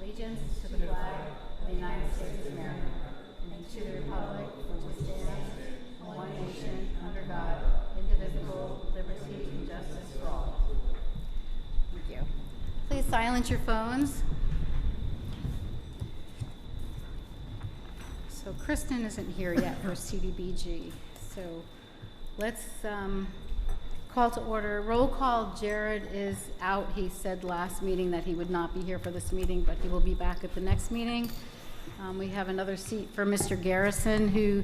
allegiance to the flag of the United States of America and to the republic for which it stands, one nation, under God, indivisible, liberty and justice for all. Thank you. Please silence your phones. So Kristen isn't here yet for CDBG. So let's call to order. Roll call. Jared is out. He said last meeting that he would not be here for this meeting, but he will be back at the next meeting. We have another seat for Mr. Garrison, who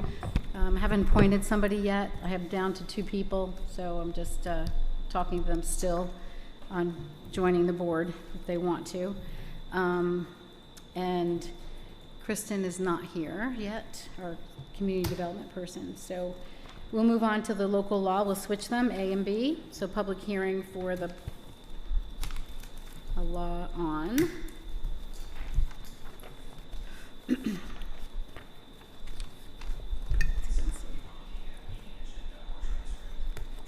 haven't appointed somebody yet. I have down to 2 people, so I'm just talking to them still on joining the board if they want to. And Kristen is not here yet, our community development person. So we'll move on to the local law. We'll switch them, A and B. So public hearing for a law on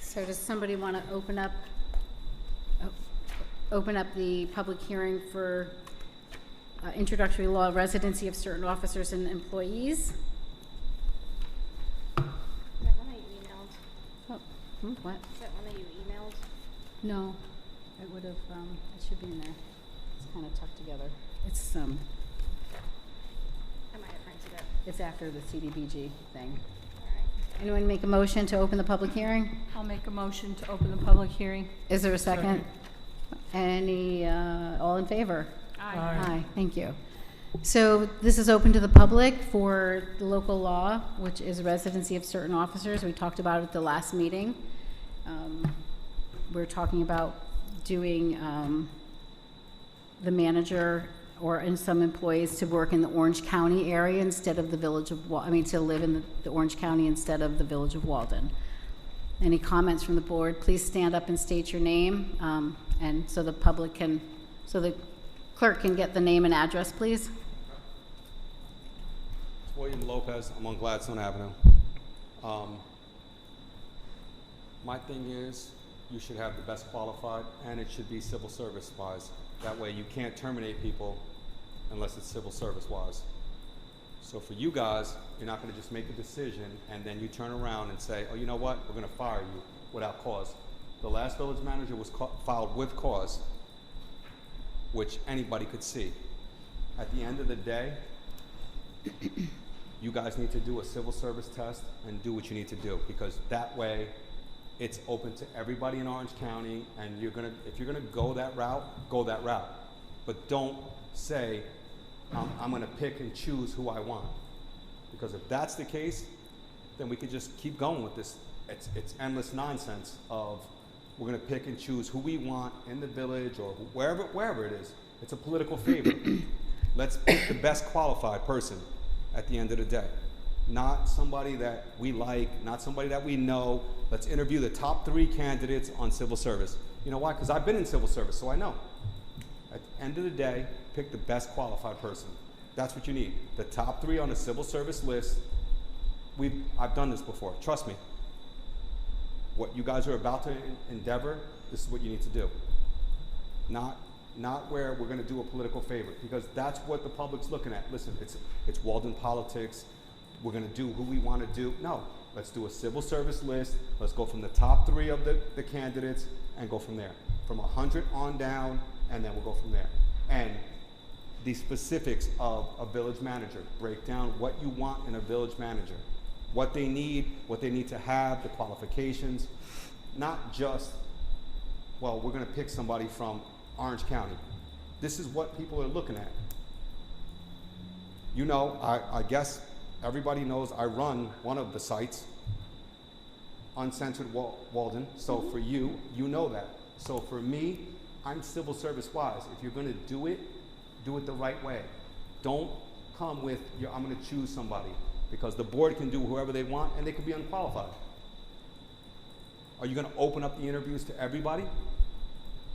So does somebody want to open up the public hearing for introductory law residency of certain officers and employees? Is that one that you emailed? Oh, what? Is that one that you emailed? No, it would have, it should be in there. It's kind of tucked together. It's, I might have printed it. it's after the CDBG thing. All right. Anyone make a motion to open the public hearing? I'll make a motion to open the public hearing. Is there a second? Any, all in favor? Aye. Aye, thank you. So this is open to the public for the local law, which is residency of certain officers. We talked about it at the last meeting. We're talking about doing the manager and some employees to work in the Orange County area instead of the village of, to live in the Orange County instead of the village of Walden. Any comments from the board? Please stand up and state your name, and so the public can, so the clerk can get the name and address, please. William Lopez. I'm on Gladstone Avenue. My thing is, you should have the best qualified, and it should be civil service wise. That way you can't terminate people unless it's civil service wise. So for you guys, you're not going to just make a decision and then you turn around and say, oh, you know what, we're going to fire you without cause. The last village manager was filed with cause, which anybody could see. At the end of the day, you guys need to do a civil service test and do what you need to do, because that way it's open to everybody in Orange County, and if you're gonna go that route, go that route. But don't say, I'm gonna pick and choose who I want. Because if that's the case, then we could just keep going with this. It's endless nonsense of we're gonna pick and choose who we want in the village or wherever it is. It's a political favor. Let's pick the best qualified person at the end of the day. Not somebody that we like, not somebody that we know. Let's interview the top 3 candidates on civil service. You know why? Because I've been in civil service, so I know. At the end of the day, pick the best qualified person. That's what you need. The top 3 on the civil service list. I've done this before. Trust me. What you guys are about to endeavor, this is what you need to do. Not where we're going to do a political favor, because that's what the public's looking at. Listen, it's Walden politics. We're going to do who we want to do. No, let's do a civil service list. Let's go from the top 3 of the candidates and go from there. From 100 on down, and then we'll go from there. And the specifics of a village manager. Break down what you want in a village manager. What they need to have, the qualifications. Not just, well, we're going to pick somebody from Orange County. This is what people are looking at. You know, I guess everybody knows I run one of the sites, Uncensored Walden. So for you, you know that. So for me, I'm civil service wise. If you're going to do it the right way. Don't come with, I'm going to choose somebody, because the board can do whoever they want and they could be unqualified. Are you going to open up the interviews to everybody?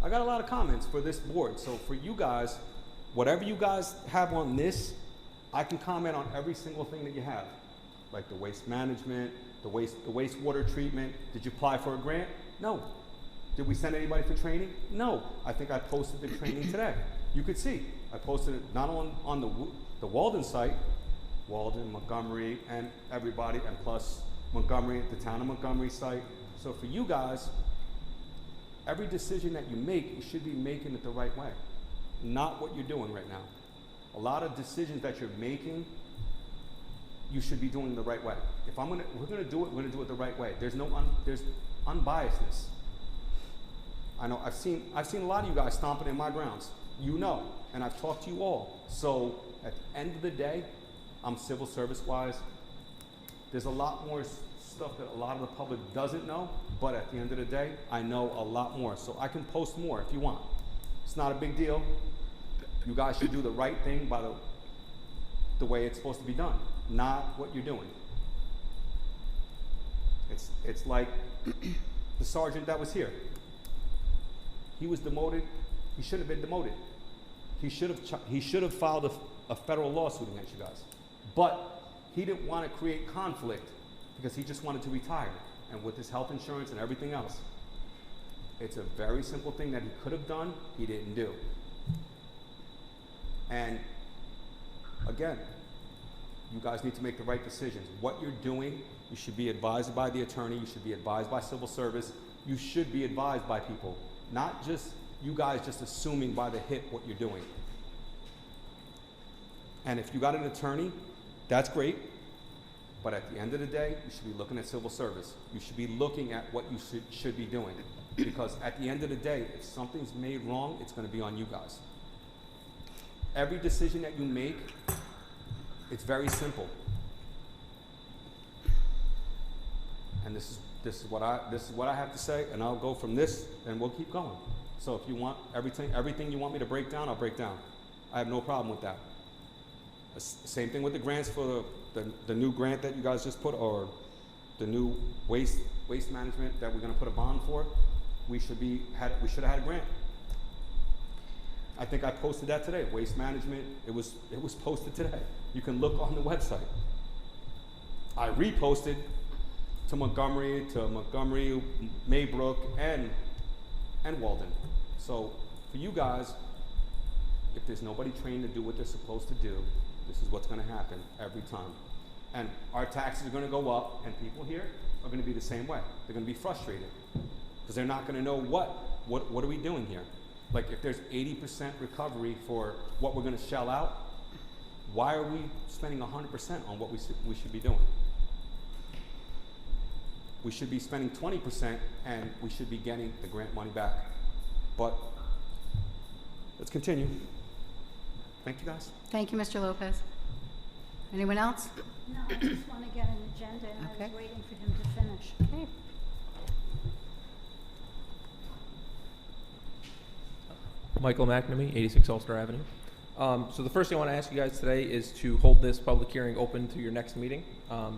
I got a lot of comments for this board. So for you guys, whatever you guys have on this, I can comment on every single thing that you have. Like the waste management, the wastewater treatment. Did you apply for a grant? No. Did we send anybody for training? No. I think I posted the training today. you could see, I posted it not on the Walden site, Walden, Montgomery, and everybody, and plus Montgomery, the town of Montgomery site. So for you guys, every decision that you make, you should be making it the right way, not what you're doing right now. A lot of decisions that you're making, you should be doing the right way. If we're gonna do it the right way. There's unbiasedness. I know I've seen a lot of you guys stomping in my grounds. You know, and I've talked to you all. So at the end of the day, I'm civil service wise. There's a lot more stuff that a lot of the public doesn't know, but at the end of the day, I know a lot more. So I can post more if you want. It's not a big deal. You guys should do the right thing by the way it's supposed to be done, not what you're doing. It's like the sergeant that was here. He was demoted. He shouldn't have been demoted. He should have filed a federal lawsuit against you guys. But he didn't want to create conflict because he just wanted to retire. And with his health insurance and everything else, it's a very simple thing that he could have done, he didn't do. And again, you guys need to make the right decisions. What you're doing, you should be advised by the attorney, you should be advised by civil service, you should be advised by people, not just you guys just assuming by the hip what you're doing. And if you got an attorney, that's great, but at the end of the day, you should be looking at civil service. You should be looking at what you should be doing. Because at the end of the day, if something's made wrong, it's gonna be on you guys. Every decision that you make, it's very simple. And this is what I have to say, and I'll go from this, and we'll keep going. So if you want everything you want me to break down, I'll break down. I have no problem with that. Same thing with the grants for the new grant that you guys just put, or the new waste management that we're going to put a bond for. We should have had a grant. I think I posted that today. Waste management. It was posted today. You can look on the website. I reposted to Montgomery, Maybrook, and Walden. So for you guys, if there's nobody trained to do what they're supposed to do, this is what's going to happen every time. And our taxes are going to go up, and people here are going to be the same way. They're going to be frustrated because they're not going to know what are we doing here. Like if there's 80% recovery for what we're going to shell out, why are we spending 100% on what we should be doing? We should be spending 20% and we should be getting the grant money back. But let's continue. Thank you guys. Thank you, Mr. Lopez. Anyone else? No, I just want to get an agenda, and I Okay. was waiting for him to finish. Okay. Michael McNamee, 86 Ulster Avenue. So the first thing I want to ask you guys today is to hold this public hearing open to your next meeting,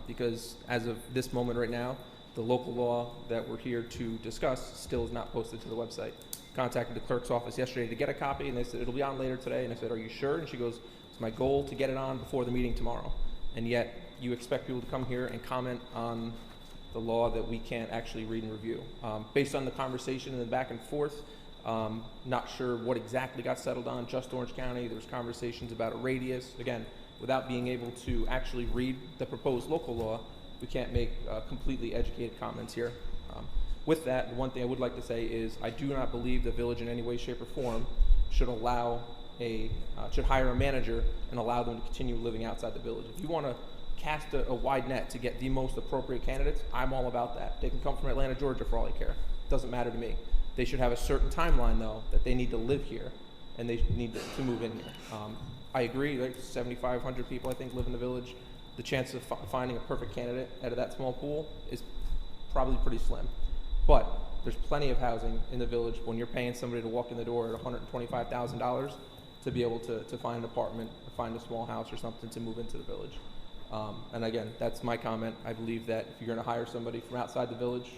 because as of this moment right now, the local law that we're here to discuss still is not posted to the website. Contacted the clerk's office yesterday to get a copy, and they said it'll be on later today. And I said, "Are you sure?" And she goes, "It's my goal to get it on before the meeting tomorrow." And yet you expect people to come here and comment on the law that we can't actually read and review. Based on the conversation and the back and forth, not sure what exactly got settled on. Just Orange County. There was conversations about a radius. Again, without being able to actually read the proposed local law, we can't make completely educated comments here. With that, the one thing I would like to say is I do not believe the village in any way, shape, or form should should hire a manager and allow them to continue living outside the village. If you want to cast a wide net to get the most appropriate candidates, I'm all about that. They can come from Atlanta, Georgia for all I care. Doesn't matter to me. They should have a certain timeline, though, that they need to live here and they need to move in here. I agree, like 7,500 people, I think, live in the village. The chance of finding a perfect candidate out of that small pool is probably pretty slim. But there's plenty of housing in the village when you're paying somebody to walk in the door at $125,000 to be able to find an apartment or find a small house or something to move into the village. And again, that's my comment. I believe that if you're going to hire somebody from outside the village,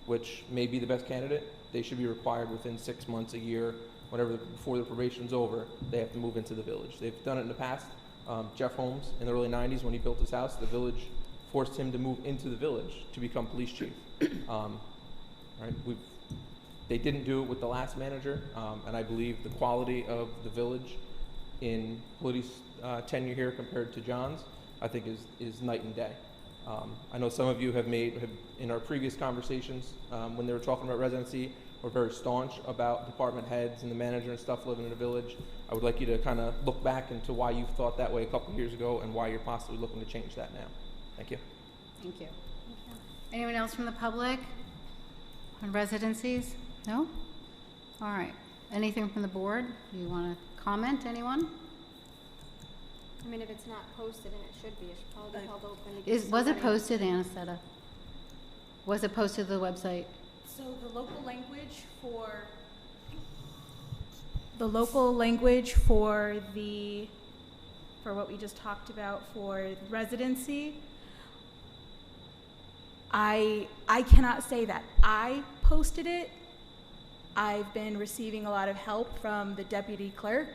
which may be the best candidate, they should be required within 6 months, a year, before the probation's over, they have to move into the village. They've done it in the past. Jeff Holmes, in the early 90s, when he built his house, the village forced him to move into the village to become police chief. Right? They didn't do it with the last manager, and I believe the quality of the village in Bloody's tenure here compared to John's, I think is night and day. I know some of you have in our previous conversations, when they were talking about residency, were very staunch about department heads and the manager and stuff living in the village. I would like you to kind of look back into why you thought that way a couple of years ago and why you're possibly looking to change that now. Thank you. Thank you. Anyone else from the public on residencies? No? All right. Anything from the board? You want to comment, anyone? I mean, if it's not posted, and it should be, it should probably be held open. to give Was it somebody- posted, Anacetta? Was it posted to the website? So the local language for what we just talked about for residency, I cannot say that I posted it. I've been receiving a lot of help from the deputy clerk,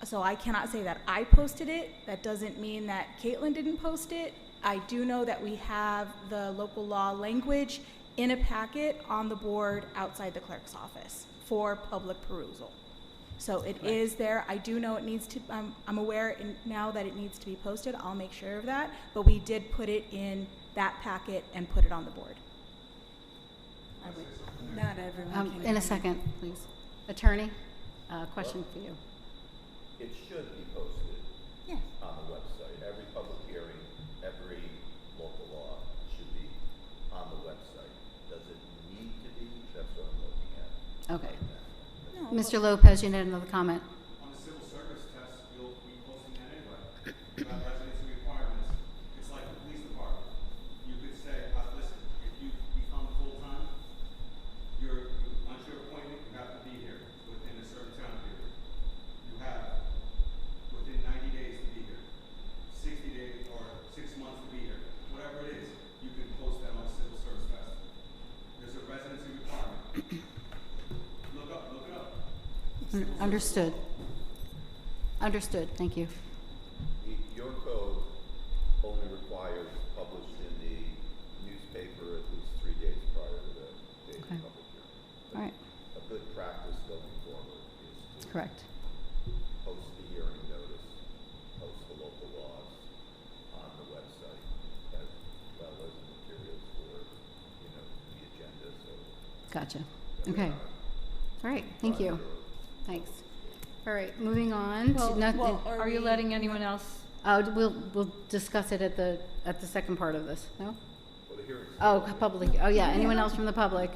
so I cannot say that I posted it. That doesn't mean that Caitlin didn't post it. I do know that we have the local law language in a packet on the board outside the clerk's office for public perusal. So it is there. I do know it needs to, I'm aware now that it needs to be posted. I'll make sure of that. But we did put it in that packet and put it on the board. Not everyone can. In a second, please. Attorney, question for you. It should be posted Yeah. on the website. Every public hearing, every local law should be on the website. Does it need to be? That's what I'm looking at. Okay. No, Mr. Lopez, you had another comment. On the civil service test, you'll be posting that anyway, about residency requirements. It's like the police department. You could say, listen, if you become full-time, once you're appointed, you have to be here within a certain time period. You have within 90 days to be here, 60 days or 6 months to be here. Whatever it is, you can post that on the civil service test. There's a residency requirement. Look it up. Understood. Understood, thank you. Your code only requires published in the newspaper at least 3 days prior to the date Okay. of public hearing. All right, A good practice going forward is to correct. post the hearing notice, post the local laws on the website, as well as the materials for, the agenda, so. Gotcha. that we're Okay. not All right, thank you. Thanks. All right, moving on to Well, are you letting anyone else? we'll discuss it at the second part of this, no? Well, the hearing's. Oh, public, oh yeah, anyone else from the public?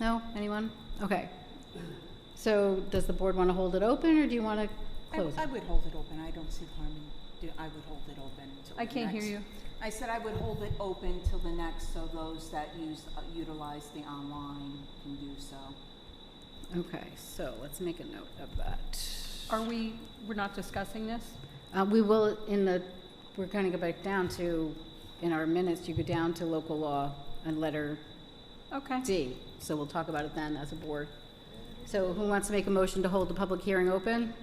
No, anyone? Okay. So does the board want to hold it open, or do you want to close I it? would hold it open. I don't see harm in, I would hold it open. till I the can't hear next- you. I said I would hold it open till the next, so those that utilize the online can do so. Okay, so let's make a note of that. We're not discussing this? We will, we're going to go back down to, in our minutes, you go down to local law and letter Okay. D. So we'll talk about it then as a board. So who wants to make a motion to hold the public hearing open?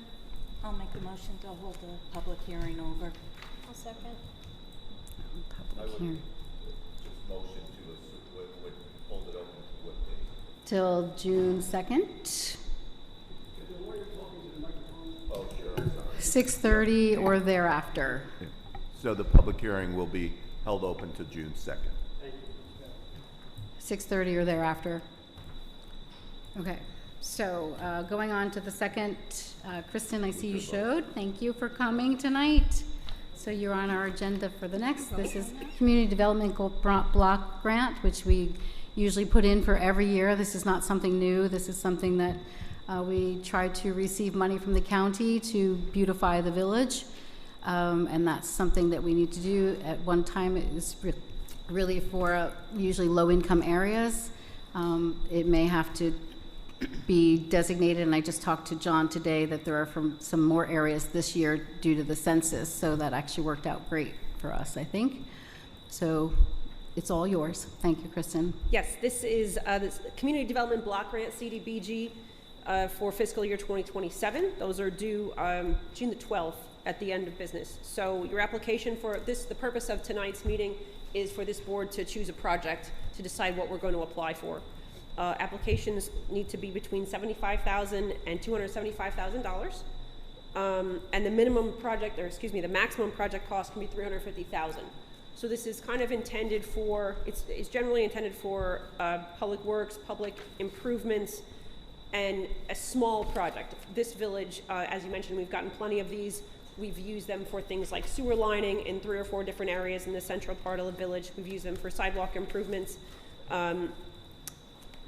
I'll make the motion to hold the public hearing over. I'll second. I Public would hearing. just motion to, would hold it open to what date? Till June 2nd, Oh, sure, I'm sorry. 6:30 or thereafter. So the public hearing will be held open to June 2nd. 6:30 or thereafter. Okay, so going on to the second, Kristen, I see you showed. Thank you for coming tonight. So you're on our agenda for the next. This is Community Development Block Grant, which we usually put in for every year. This is not something new. This is something that we try to receive money from the county to beautify the village. And that's something that we need to do. At one time, it was really for usually low-income areas. It may have to be designated, and I just talked to John today that there are some more areas this year due to the census, so that actually worked out great for us, I think. So it's all yours. Thank you, Kristen. Yes, this is the Community Development Block Grant, CDBG, for fiscal year 2027. Those are due June the 12th at the end of business. So your application for this, the purpose of tonight's meeting is for this board to choose a project to decide what we're going to apply for. Applications need to be between $75,000 and $275,000. And the the maximum project cost can be $350,000. So this is kind of intended for, it's generally intended for public works, public improvements, and a small project. This village, as you mentioned, we've gotten plenty of these. We've used them for things like sewer lining in 3 or 4 different areas in the central part of the village. We've used them for sidewalk improvements.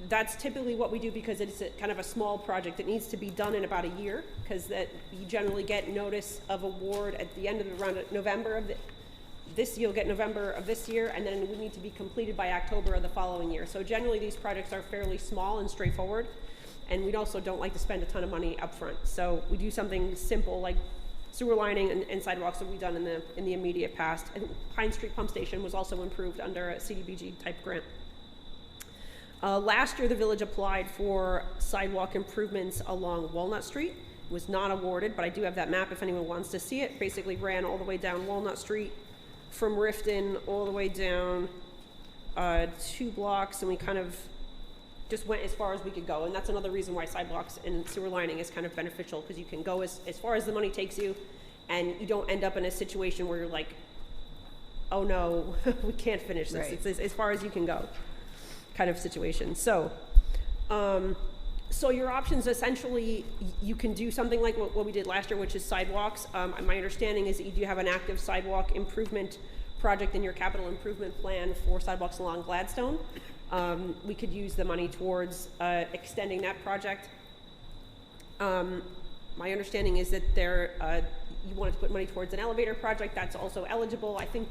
That's typically what we do because it's kind of a small project. It needs to be done in about a year because that you generally get notice of award at the end of around November of you'll get November of this year, and then it would need to be completed by October of the following year. So generally these projects are fairly small and straightforward, and we also don't like to spend a ton of money up front. So we do something simple like sewer lining and sidewalks that we've done in the immediate past. And Pine Street Pump Station was also improved under a CDBG type grant. Last year, the village applied for sidewalk improvements along Walnut Street. It was not awarded, but I do have that map if anyone wants to see it. Basically ran all the way down Walnut Street from Rifton all the way down 2 blocks, and we kind of just went as far as we could go. And that's another reason why sidewalks and sewer lining is kind of beneficial, because you can go as far as the money takes you, and you don't end up in a situation where you're like, oh no, we can't finish this. Right. It's as far as you can go kind of situation. So, so your options essentially, you can do something like what we did last year, which is sidewalks. My understanding is that you do have an active sidewalk improvement project in your capital improvement plan for sidewalks along Gladstone. We could use the money towards extending that project. My understanding is that you wanted to put money towards an elevator project. That's also eligible. I think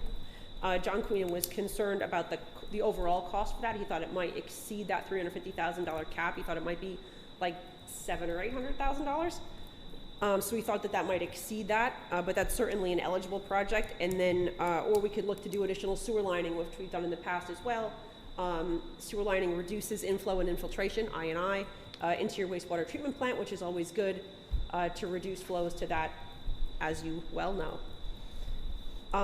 John Queenan was concerned about the overall cost for that. He thought it might exceed that $350,000 cap. He thought it might be like $700,000 or $800,000. So we thought that might exceed that, but that's certainly an eligible project. And then, or we could look to do additional sewer lining, which we've done in the past as well. Sewer lining reduces inflow and infiltration, I&I, into your wastewater treatment plant, which is always good to reduce flows to that, as you well know.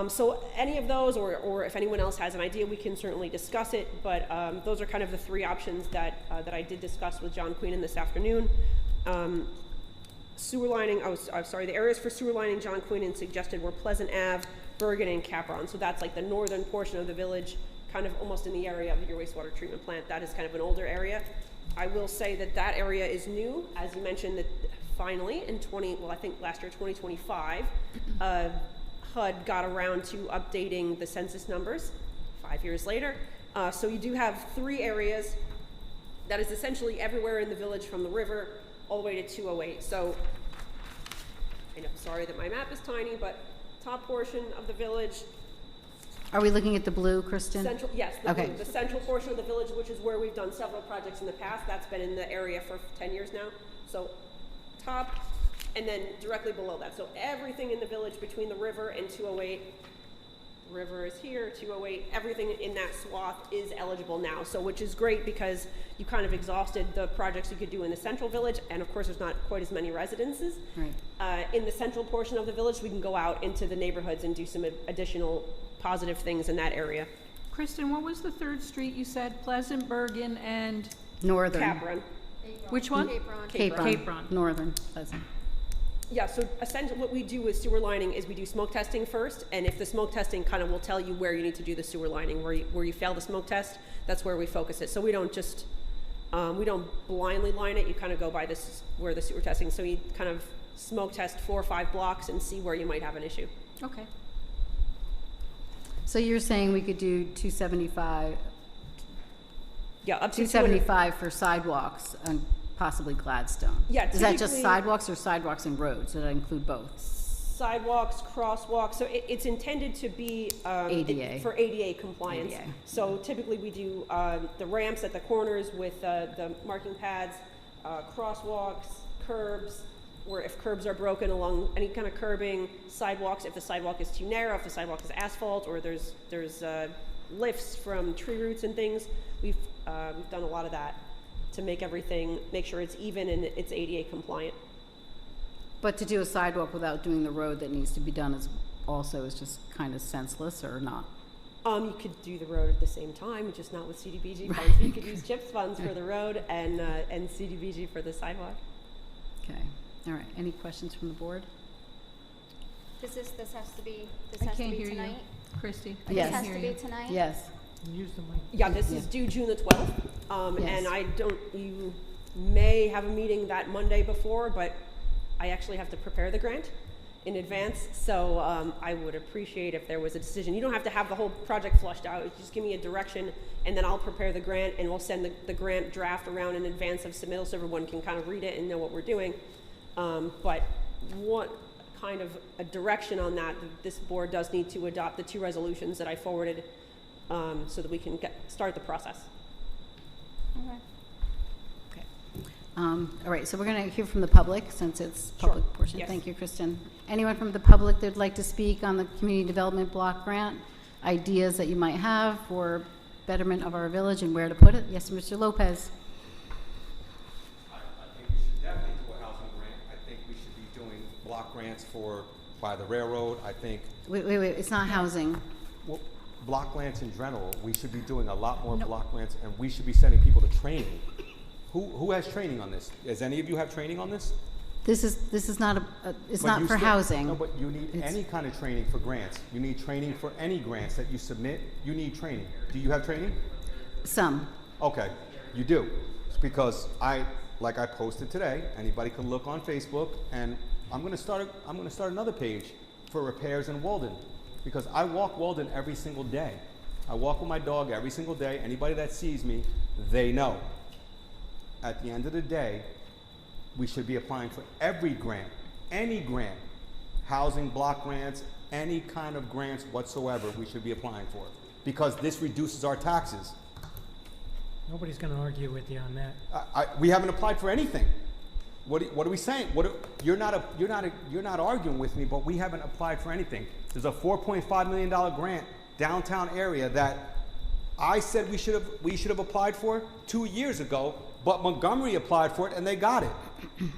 So any of those, or if anyone else has an idea, we can certainly discuss it, but those are kind of the 3 options that I did discuss with John Queenan this afternoon. Sewer lining, I'm sorry, the areas for sewer lining John Queenan suggested were Pleasant Ave, Bergen, and Capron. So that's like the northern portion of the village, kind of almost in the area of your wastewater treatment plant. That is kind of an older area. I will say that area is new, as you mentioned, that finally in I think last year, 2025, HUD got around to updating the census numbers 5 years later. So you do have 3 areas that is essentially everywhere in the village from the river all the way to 208. So I know, sorry that my map is tiny, but top portion of the village. Are we looking at the blue, Kristen? Central, yes, the central portion of the village, which is where we've done several projects in the past. That's been in the area for 10 years now. So top, and then directly below that. So everything in the village between the river and 208, the river is here, 208, everything in that swath is eligible now. So which is great because you kind of exhausted the projects you could do in the central village, and of course there's not quite as many residences. Right. In the central portion of the village, we can go out into the neighborhoods and do some additional positive things in that area. Kristen, what was the 3rd street you said? Pleasant, Bergen, and? Northern. Capron. Which one? Capron. Northern, Pleasant. Yeah, so essentially what we do with sewer lining is we do smoke testing first, and if the smoke testing kind of will tell you where you need to do the sewer lining, where you fail the smoke test, that's where we focus it. So we don't just, we don't blindly line it, you kind of go by where the sewer testing, so you kind of smoke test 4 or 5 blocks and see where you might have an issue. Okay. So you're saying we could do 275? Yeah, up to 275 for sidewalks and possibly Gladstone. Yeah, is that just sidewalks or sidewalks and roads? Does that include both? Sidewalks, crosswalks. So it's intended to be ADA. For ADA compliance. ADA. So typically we do the ramps at the corners with the marking pads, crosswalks, curbs, where if curbs are broken along any kind of curbing, sidewalks, if the sidewalk is too narrow, if the sidewalk is asphalt, or there's lifts from tree roots and things, we've done a lot of that to make sure it's even and it's ADA compliant. But to do a sidewalk without doing the road that needs to be done is just kind of senseless, or not? You could do the road at the same time, just not with CDBG funds. You could use CHIPS funds for the road and CDBG for the sidewalk. Okay, all right. Any questions from the board? This has to be, I can't hear you. tonight? Christie, I Yes. This can't has hear to be you. tonight? Yes. Yeah, this is due June the 12th. Yes. And you may have a meeting that Monday before, but I actually have to prepare the grant in advance. So I would appreciate if there was a decision. You don't have to have the whole project flushed out. Just give me a direction, and then I'll prepare the grant, and we'll send the grant draft around in advance of submittal so everyone can kind of read it and know what we're doing. But what kind of a direction on that, this board does need to adopt the 2 resolutions that I forwarded so that we can start the process. Okay. Okay. All right, so we're going to hear from the public since it's public portion. Yes. Thank you, Kristen. Anyone from the public that would like to speak on the community development block grant, ideas that you might have for betterment of our village and where to put it? Yes, Mr. Lopez. I think we should definitely do a housing grant. I think we should be doing block grants by the railroad. I think Wait, it's not housing. well, block grants in general, we should be doing a lot more block grants, and we should be sending people to training. Who has training on this? Does any of you have training on this? This is not it's But not you for still- housing. No, but you need any kind of training for grants. You need training for any grants that you submit. You need training. Do you have training? Some. Okay, you do. It's because I posted today, anybody can look on Facebook, and I'm gonna start another page for repairs in Walden, because I walk Walden every single day. I walk with my dog every single day. Anybody that sees me, they know. At the end of the day, we should be applying for every grant, any grant, housing block grants, any kind of grants whatsoever we should be applying for, because this reduces our taxes. Nobody's going to argue with you on that. We haven't applied for anything. What are we saying? You're not arguing with me, but we haven't applied for anything. There's a $4.5 million grant downtown area that I said we should have applied for 2 years ago, but Montgomery applied for it and they got it.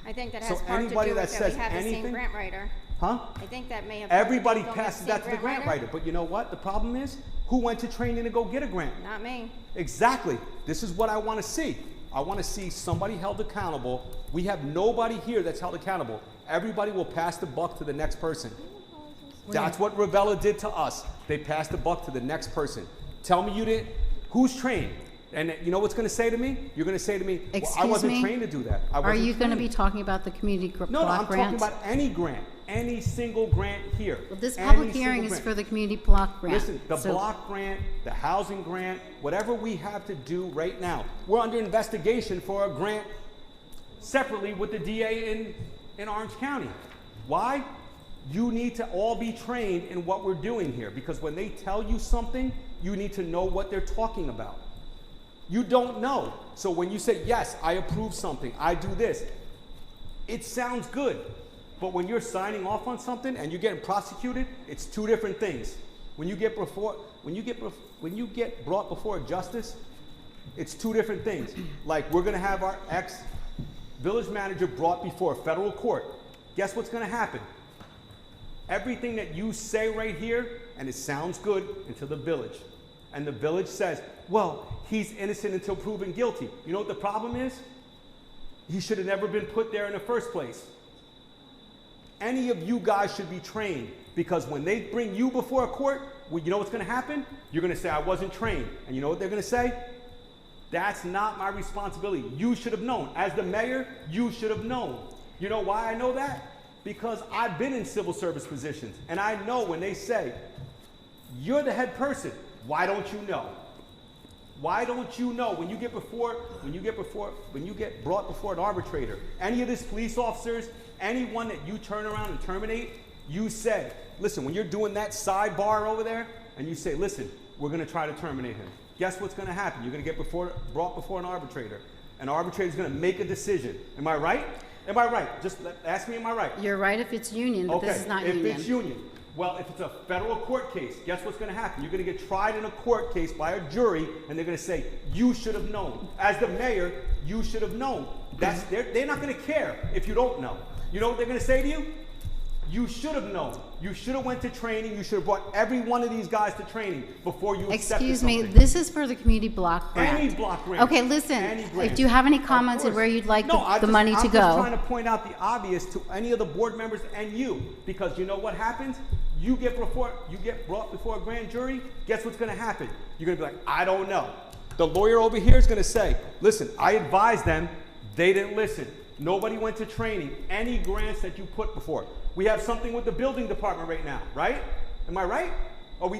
I think that So has part to do anybody with that that we says have the same anything- grant writer. Huh? I think that may have. Everybody don't we have passes the same that to the grant writer, but you know what? The problem is, who went to training to go get a grant? Not me. Exactly. This is what I want to see. I want to see somebody held accountable. We have nobody here that's held accountable. Everybody will pass the buck to the next person. That's what Ravella did to us. They passed the buck to the next person. Tell me you didn't. Who's trained? And you know what's going to say to me? You're going to say to me, well, I Excuse wasn't me? trained to do that. I Are wasn't you going to trained." be talking about the community block No, I'm grants? talking about any grant, any single grant here. Well, this Any public single hearing is grant. for the community block grant. Listen, the So- block grant, the housing grant, whatever we have to do right now, we're under investigation for a grant separately with the DA in Orange County. Why? You need to all be trained in what we're doing here, because when they tell you something, you need to know what they're talking about. You don't know. So when you say, yes, I approve something, I do this, it sounds good. But when you're signing off on something and you're getting prosecuted, it's 2 different things. When you get brought before justice, it's 2 different things. Like, we're gonna have our ex-village manager brought before a federal court. Guess what's gonna happen? Everything that you say right here, and it sounds good, until the village. And the village says, well, he's innocent until proven guilty. You know what the problem is? He should have never been put there in the first place. Any of you guys should be trained, because when they bring you before a court, well, you know what's going to happen? You're going to say, I wasn't trained. And you know what they're going to say? That's not my responsibility. You should have known. As the mayor, you should have known. You know why I know that? Because I've been in civil service positions, and I know when they say, you're the head person, why don't you know? Why don't you know when you get brought before an arbitrator, any of these police officers, anyone that you turn around and terminate, you say, listen, when you're doing that sidebar over there, and you say, listen, we're going to try to terminate him. Guess what's going to happen? You're going to get brought before an arbitrator. An arbitrator is going to make a decision. Am I right? Am I right? Just ask me, am I right? You're right if it's union, but this is not union. If it's union. Well, if it's a federal court case, guess what's going to happen? You're going to get tried in a court case by a jury, and they're going to say, you should have known. As the mayor, you should have known. They're not going to care if you don't know. You know what they're going to say to you? You should have known. You should have went to training. You should have brought every one of these guys to training before you accepted Excuse me, something. this is for the community block grant. Any block grant. Okay, listen, Any grant. if you have any Of comments on course. where you'd like No, the money to I'm just go. trying to point out the obvious to any of the board members and you, because you know what happens? You get brought before a grand jury, guess what's gonna happen? You're gonna be like, I don't know. The lawyer over here is gonna say, listen, I advised them, they didn't listen. Nobody went to training. Any grants that you put before. We have something with the building department right now, right? Am I right?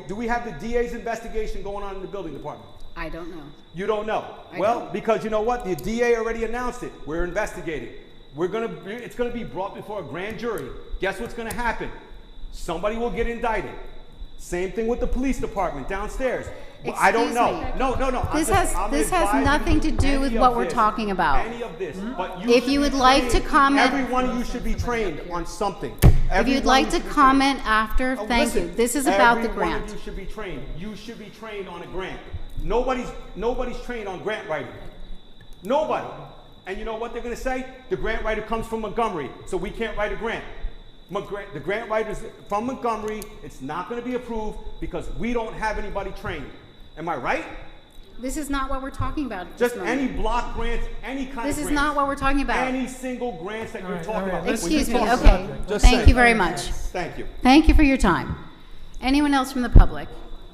Do we have the DA's investigation going on in the building department? I don't know. You don't know. I Well, don't. because you know what? The DA already announced it. We're investigating. It's gonna be brought before a grand jury. Guess what's gonna happen? Somebody will get indicted. Same thing with the police department downstairs. Well, I don't know. Excuse me. No. This I'm has advising nothing to you do with any what of we're this, talking about. Any of this. But If should you be would like to trained. comment- Every one of you should be trained on something. If you'd like to comment after, Oh, thank you. listen, This is about the every one grant. of you should be trained. You should be trained on a grant. Nobody's trained on grant writing. Nobody. And you know what they're going to say? The grant writer comes from Montgomery, so we can't write a grant. The grant writer's from Montgomery. It's not going to be approved because we don't have anybody trained. Am I right? This is not what we're talking about at this Just moment. any block grants, any kind This of is grants. not what we're talking about. Any single grants that you're All right, talking all right, about. let's- When you Excuse me, talk okay. about- Just Thank saying. you very much. Thank you. Thank you for your time. Anyone else from the public?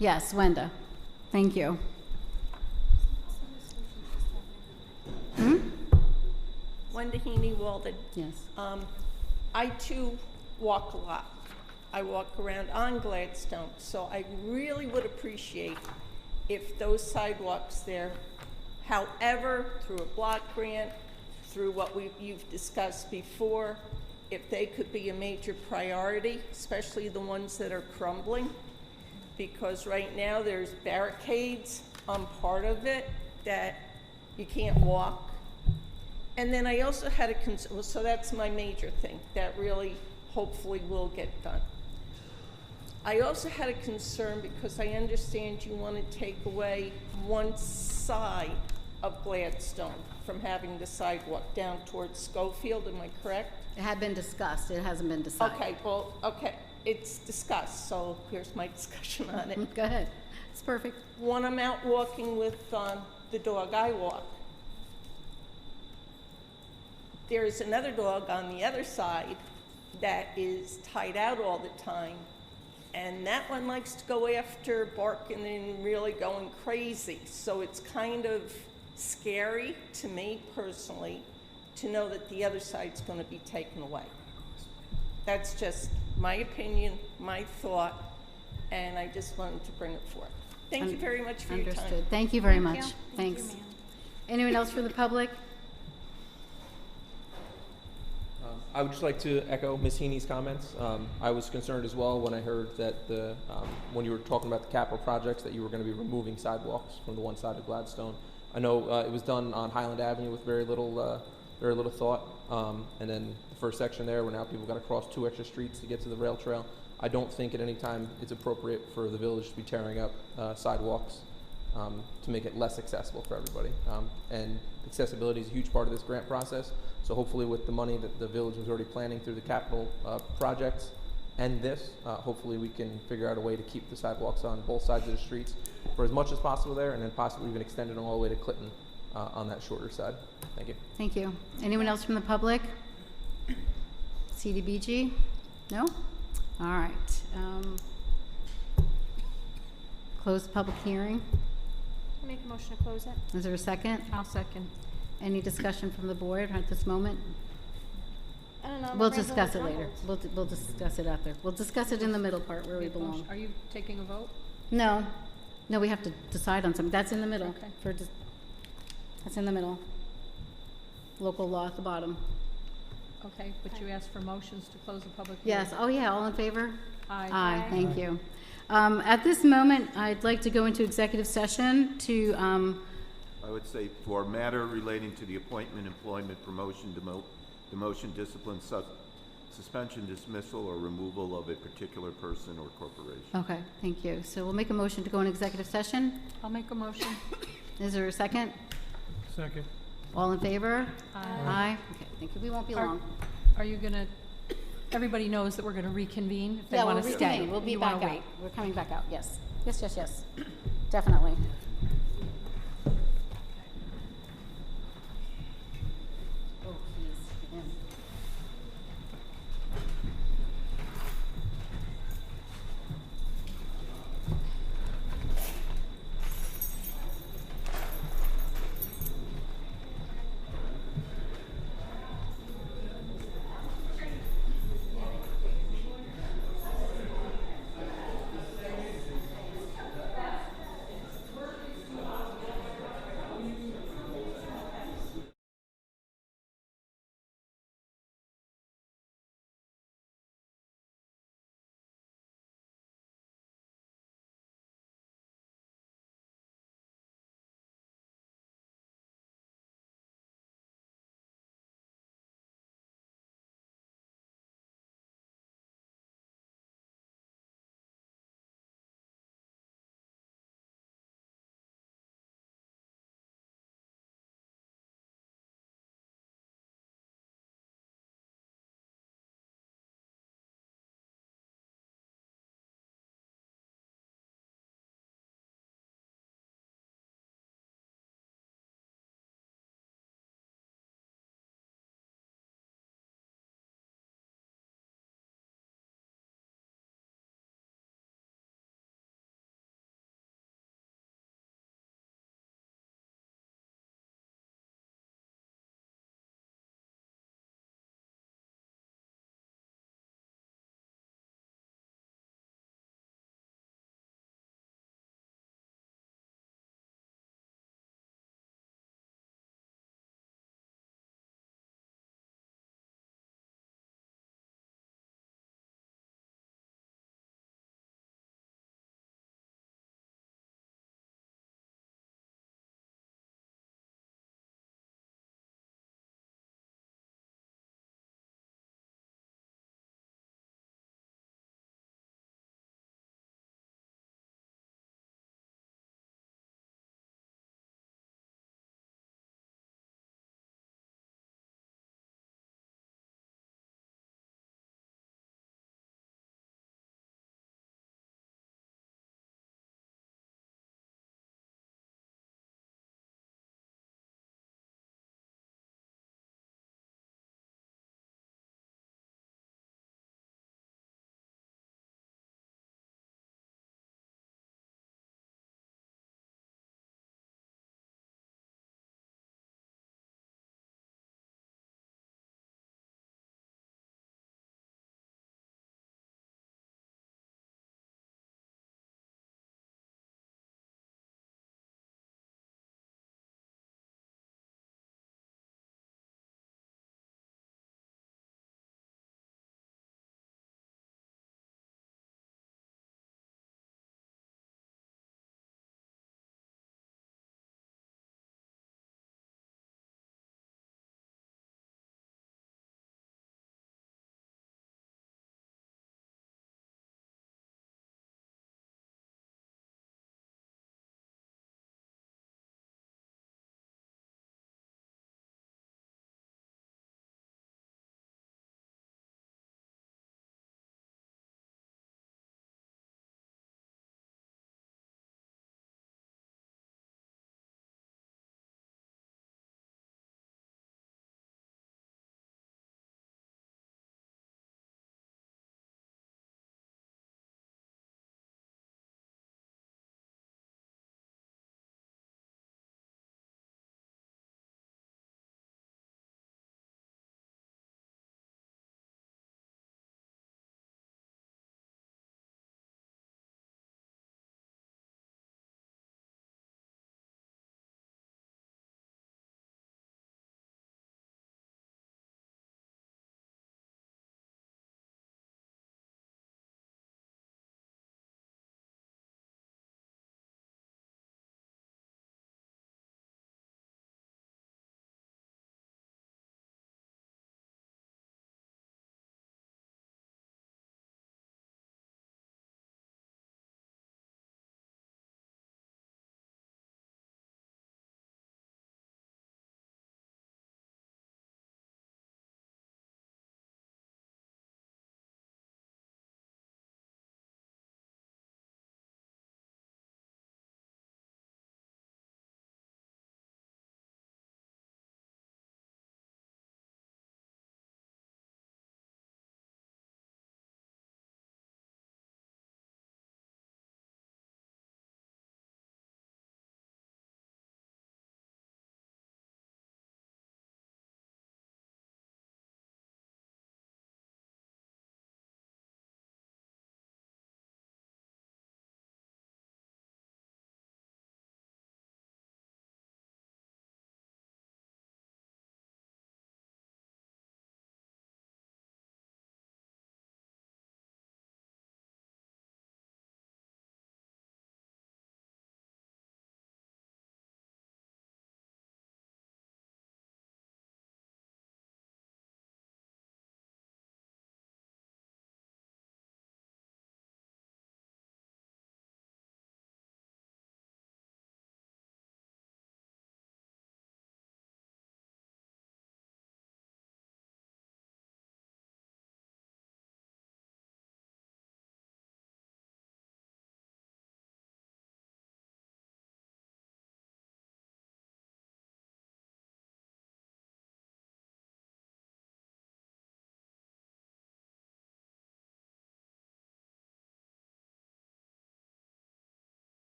Yes, Wenda. Thank you. Wenda Heaney, Walden. Yes. I too walk a lot. I walk around on Gladstone, so I really would appreciate if those sidewalks there, however, through a block grant, through what you've discussed before, if they could be a major priority, especially the ones that are crumbling, because right now there's barricades on part of it that you can't walk. And then I also had a concern, so that's my major thing that really hopefully will get done. I also had a concern because I understand you want to take away one side of Gladstone from having the sidewalk down towards Schofield, am I correct? It had been discussed. It hasn't been decided. Okay, well, okay, it's discussed, so here's my discussion on it. Go ahead. It's perfect. When I'm out walking with the dog I walk, there's another dog on the other side that is tied out all the time, and that one likes to go after barking and really going crazy. So it's kind of scary to me personally to know that the other side's going to be taken away. That's just my opinion, my thought, and I just wanted to bring it forth. Thank you very much for your time. Understood. Thank you very Thank much. you. Thanks. Thank you, ma'am. Anyone else from the public? I would just like to echo Ms. Heaney's comments. I was concerned as well when I heard that when you were talking about the capital projects, that you were going to be removing sidewalks from the one side of Gladstone. I know it was done on Highland Avenue with very little thought, and then the first section there, where now people got to cross 2 extra streets to get to the rail trail. I don't think at any time it's appropriate for the village to be tearing up sidewalks to make it less accessible for everybody. And accessibility is a huge part of this grant process. So hopefully with the money that the village was already planning through the capital projects and this, hopefully we can figure out a way to keep the sidewalks on both sides of the streets for as much as possible there, and then possibly even extend it all the way to Clinton on that shorter side. Thank you. Thank you. Anyone else from the public? CDBG? No? All right. Close the public hearing. Make a motion to close it. Is there a second? I'll second. Any discussion from the board at this moment? I don't know. my We'll brain's a discuss it little later. jumbled. We'll discuss it after. We'll discuss it in the middle part where we belong. Are you taking a vote? No, no, we have to decide on something. That's in the middle. Okay. That's in the middle. Local law at the bottom. Okay, but you asked for motions to close the public hearing? Yes, oh yeah, all in favor? Aye. Aye, thank you. At this moment, I'd like to go into executive session to, I would say for a matter relating to the appointment, employment, promotion, demotion, discipline, suspension, dismissal, or removal of a particular person or corporation. okay, thank you. So we'll make a motion to go in executive session. I'll make a motion. Is there a second? Second. All in favor? Aye. Aye, okay, thank you. We won't be long. Are you gonna everybody knows that we're gonna reconvene if they Yeah, wanna we'll stay. reconvene. We'll be You wanna back out. wait. We're coming back out, yes. Yes, yes, yes, definitely. Oh, please, again.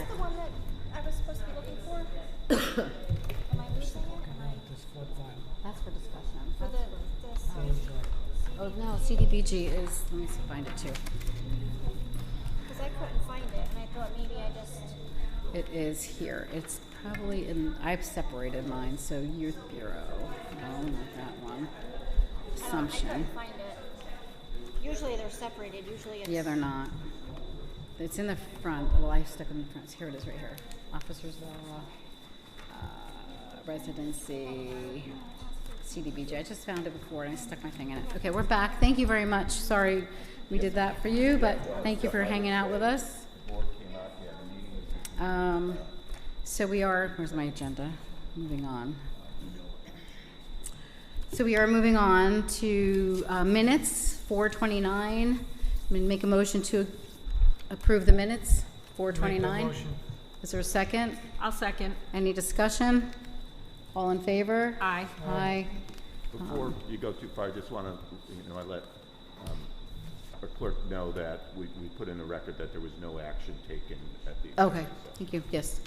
get. the one that I was supposed to be looking for? Am I losing it? Am I, This flood file. That's for discussion. for this, Oh, no, CDBG is, let me find it too. because I couldn't find it, and I thought maybe I just, It is here. It's probably in, I've separated mine, so Youth Bureau. No, not that one. I Assumption. couldn't find it. Usually they're separated, usually it's. Yeah, they're not. It's in the front. Well, I stuck them in the front. Here it is right here. Officers Law, Residency, CDBG. I just found it before and I stuck my thing in it. Okay, we're back. Thank you very much. Sorry we did that for you, but thank you for hanging out with us. So we are, where's my agenda? Moving on. So we are moving on to minutes, 429. I'm going to make a motion to approve the minutes, Make 429. that motion. Is there a second? I'll second. Any discussion? All in favor? Aye. Aye. Before you go too far, I just want to, I let our clerk know that we put in the record that there was no action taken at the. Okay, so. thank you. Yes.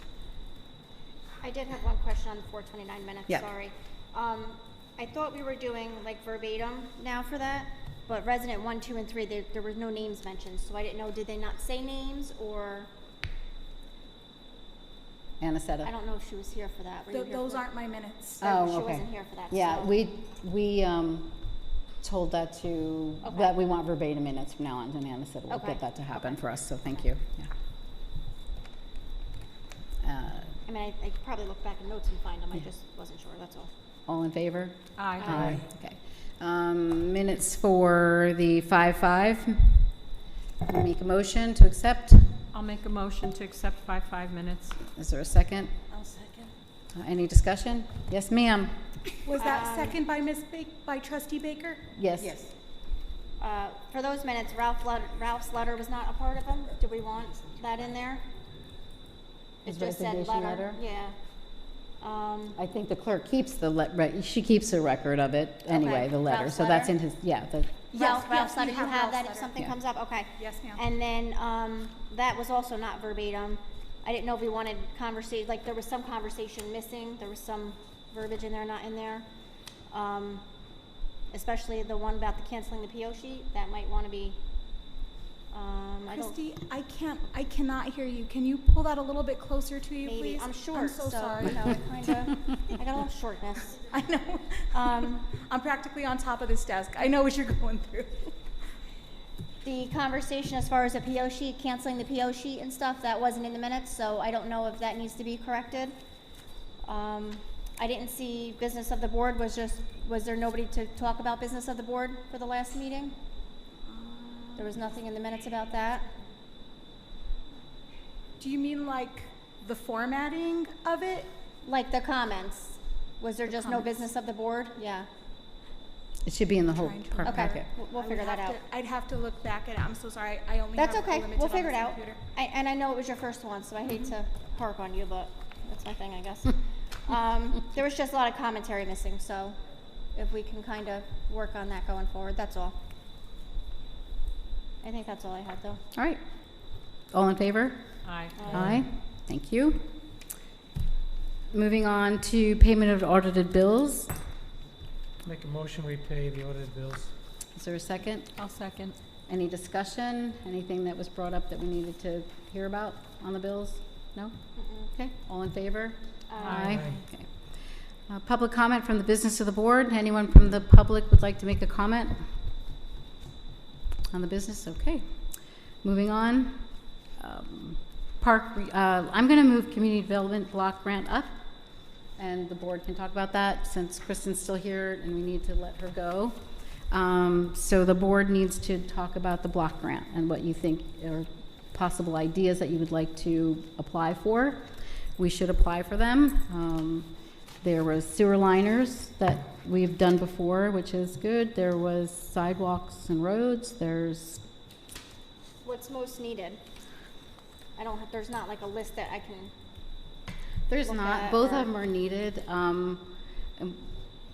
I did have one question on the 429 minutes, Yeah. sorry. I thought we were doing like verbatim now for that, but resident 1, 2, and 3, there were no names mentioned, so I didn't know, did they not say names, or, Anisetta. I don't know if she was here for that. Were you here Those for aren't my minutes. Oh, She okay. wasn't here for that, Yeah, so- we told that to, Okay. that we want verbatim minutes from now on, and Anna said we'll Okay. get that to happen for us, so thank you. Yeah. I mean, I could probably look back in notes and find them, I just wasn't sure, that's all. All in favor? Aye. Okay. Minutes for the 5-5. Make a motion to accept. I'll make a motion to accept 5 minutes. Is there a second? I'll second. Any discussion? Yes, ma'am. Was that second by by Trustee Baker? Yes. Yes. For those minutes, Ralph's letter was not a part of them, do we want that in there? It His just said resignation letter? Yeah. I think the clerk keeps she keeps a record of it anyway, Okay. the letter. Ralph's So that's letter? in his, yeah, Ralph's letter, we you have that if Ralph's something Yeah. comes up, okay. Yes, ma'am. And then, that was also not verbatim. I didn't know if we wanted conversation, like, there was some conversation missing, there was some verbiage in there, not in there. Especially the one about the canceling the PO sheet, that might wanna be, I don't, Christy, I cannot hear you. Can you pull that a little bit closer to you, maybe, please? I'm short, I'm so sorry. you know, I kinda, I got a little shortness. I know. I'm practically on top of this desk. I know what you're going through. The conversation as far as the PO sheet, canceling the PO sheet and stuff, that wasn't in the minutes, so I don't know if that needs to be corrected. I didn't see business of the board, was there nobody to talk about business of the board for the last meeting? There was nothing in the minutes about that? Do you mean like the formatting of it? Like the comments, was there just no comments. business of the board? Yeah, it should be in the whole Trying to- part okay, packet. we'll I figure would that have out. I'd have to look back at it. I'm so sorry. I only That's have okay, limited we'll on figure it this out. computer. And I know it was your first one, so I hate to harp on you, but that's my thing, I guess. There was just a lot of commentary missing, so if we can kind of work on that going forward, that's all. I think that's all I had, though. All right. All in favor? Aye. Aye. Thank you. Moving on to payment of audited bills. Make a motion, we pay the audited bills. Is there a second? I'll second. Any discussion? Anything that was brought up that we needed to hear about on the bills? No? Okay. All in favor? Aye. Okay. Public comment from the business of the board. Anyone from the public would like to make a comment on the business? Okay. Moving on. I'm going to move community development block grant up, and the board can talk about that since Kristen's still here and we need to let her go. So the board needs to talk about the block grant and what you think are possible ideas that you would like to apply for. We should apply for them. There was sewer liners that we've done before, which is good. There was sidewalks and roads. There's What's most needed? There's not like a list that I can, look not. at, Both or- of them are needed.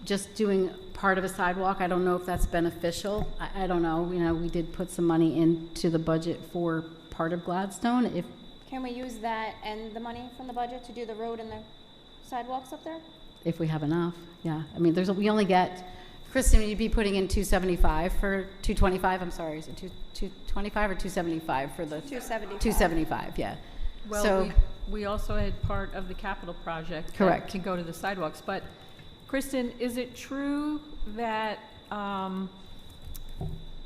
Just doing part of a sidewalk, I don't know if that's beneficial. I don't know. You know, we did put some money into the budget for part of Gladstone. If Can we use that and the money from the budget to do the road and the sidewalks up there? If we have enough, yeah. I mean, we only get, Kristen, you'd be putting in 275 for 225, I'm sorry, is it 225 or 275 for the? 275. 275, yeah. Well, So, we also had part of the capital project. that Correct. Can go to the sidewalks, but Kristen, is it true that,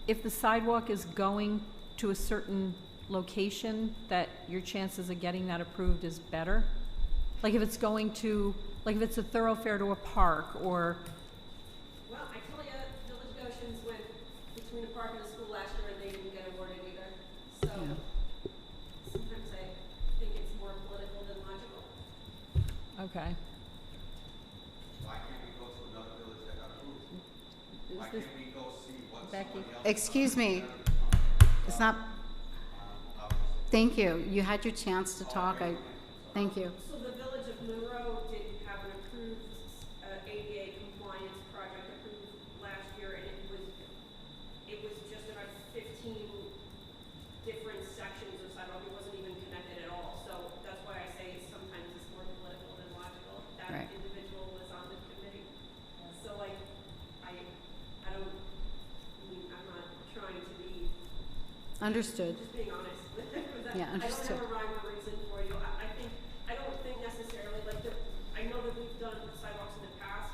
if the sidewalk is going to a certain location, that your chances of getting that approved is better? Like if it's going to, like if it's a thoroughfare to a park, or, Well, I tell you, Village Goshen's went between the park and the school last year and they didn't get awarded either. So sometimes I think it's more political than logical. okay. Why can't we go to another village that got approved? Why Is this, can't we go see what Becky? somebody else? excuse me, it's not, thank you. You had your chance to talk. Thank you. So the Village of Monroe didn't have an approved ADA compliance project approved last year, and it was just about 15 different sections of sidewalk. It wasn't even connected at all. So that's why I say sometimes it's more political than logical. That Right. individual was on the committee. So like, I don't, I mean, I'm not trying to be, Understood. just being honest. Yeah, understood. I don't have a rhyme or reason for you. I don't think necessarily, like, I know that we've done sidewalks in the past,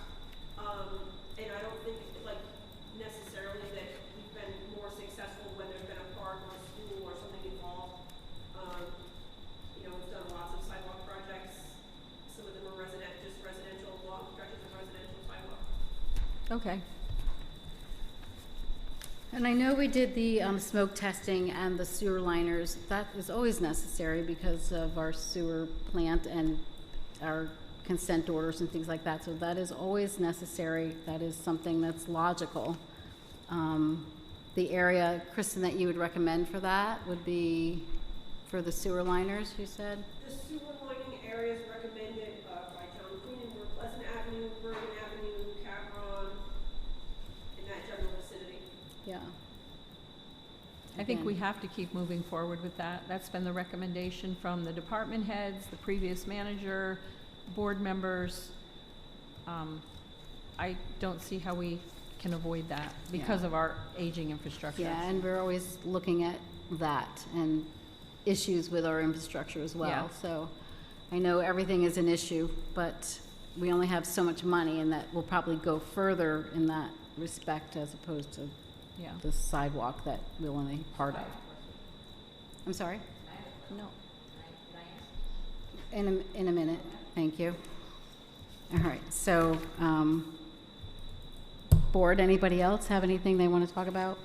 and I don't think, like, necessarily that we've been more successful when there's been a park or a school or something involved. You know, we've done lots of sidewalk projects. Some of them are just residential, long stretches of residential sidewalk. okay. And I know we did the smoke testing and the sewer liners. That is always necessary because of our sewer plant and our consent orders and things like that. So that is always necessary. That is something that's logical. The area, Kristen, that you would recommend for that would be for the sewer liners, you said? The sewer lining areas recommended by John Queenan were Pleasant Avenue, Bergen Avenue, Cabron, in that general vicinity. Yeah. I think we Again. have to keep moving forward with that. That's been the recommendation from the department heads, the previous manager, board members. I don't see how we can avoid that because Yeah. of our aging infrastructure. Yeah, and we're always looking at that and issues with our infrastructure as well. Yeah. So I know everything is an issue, but we only have so much money, and that will probably go further in that respect as opposed to Yeah. the sidewalk that we're only part of. I'm sorry? No. In a minute, thank you. All right, so, board, anybody else have anything they want to talk about?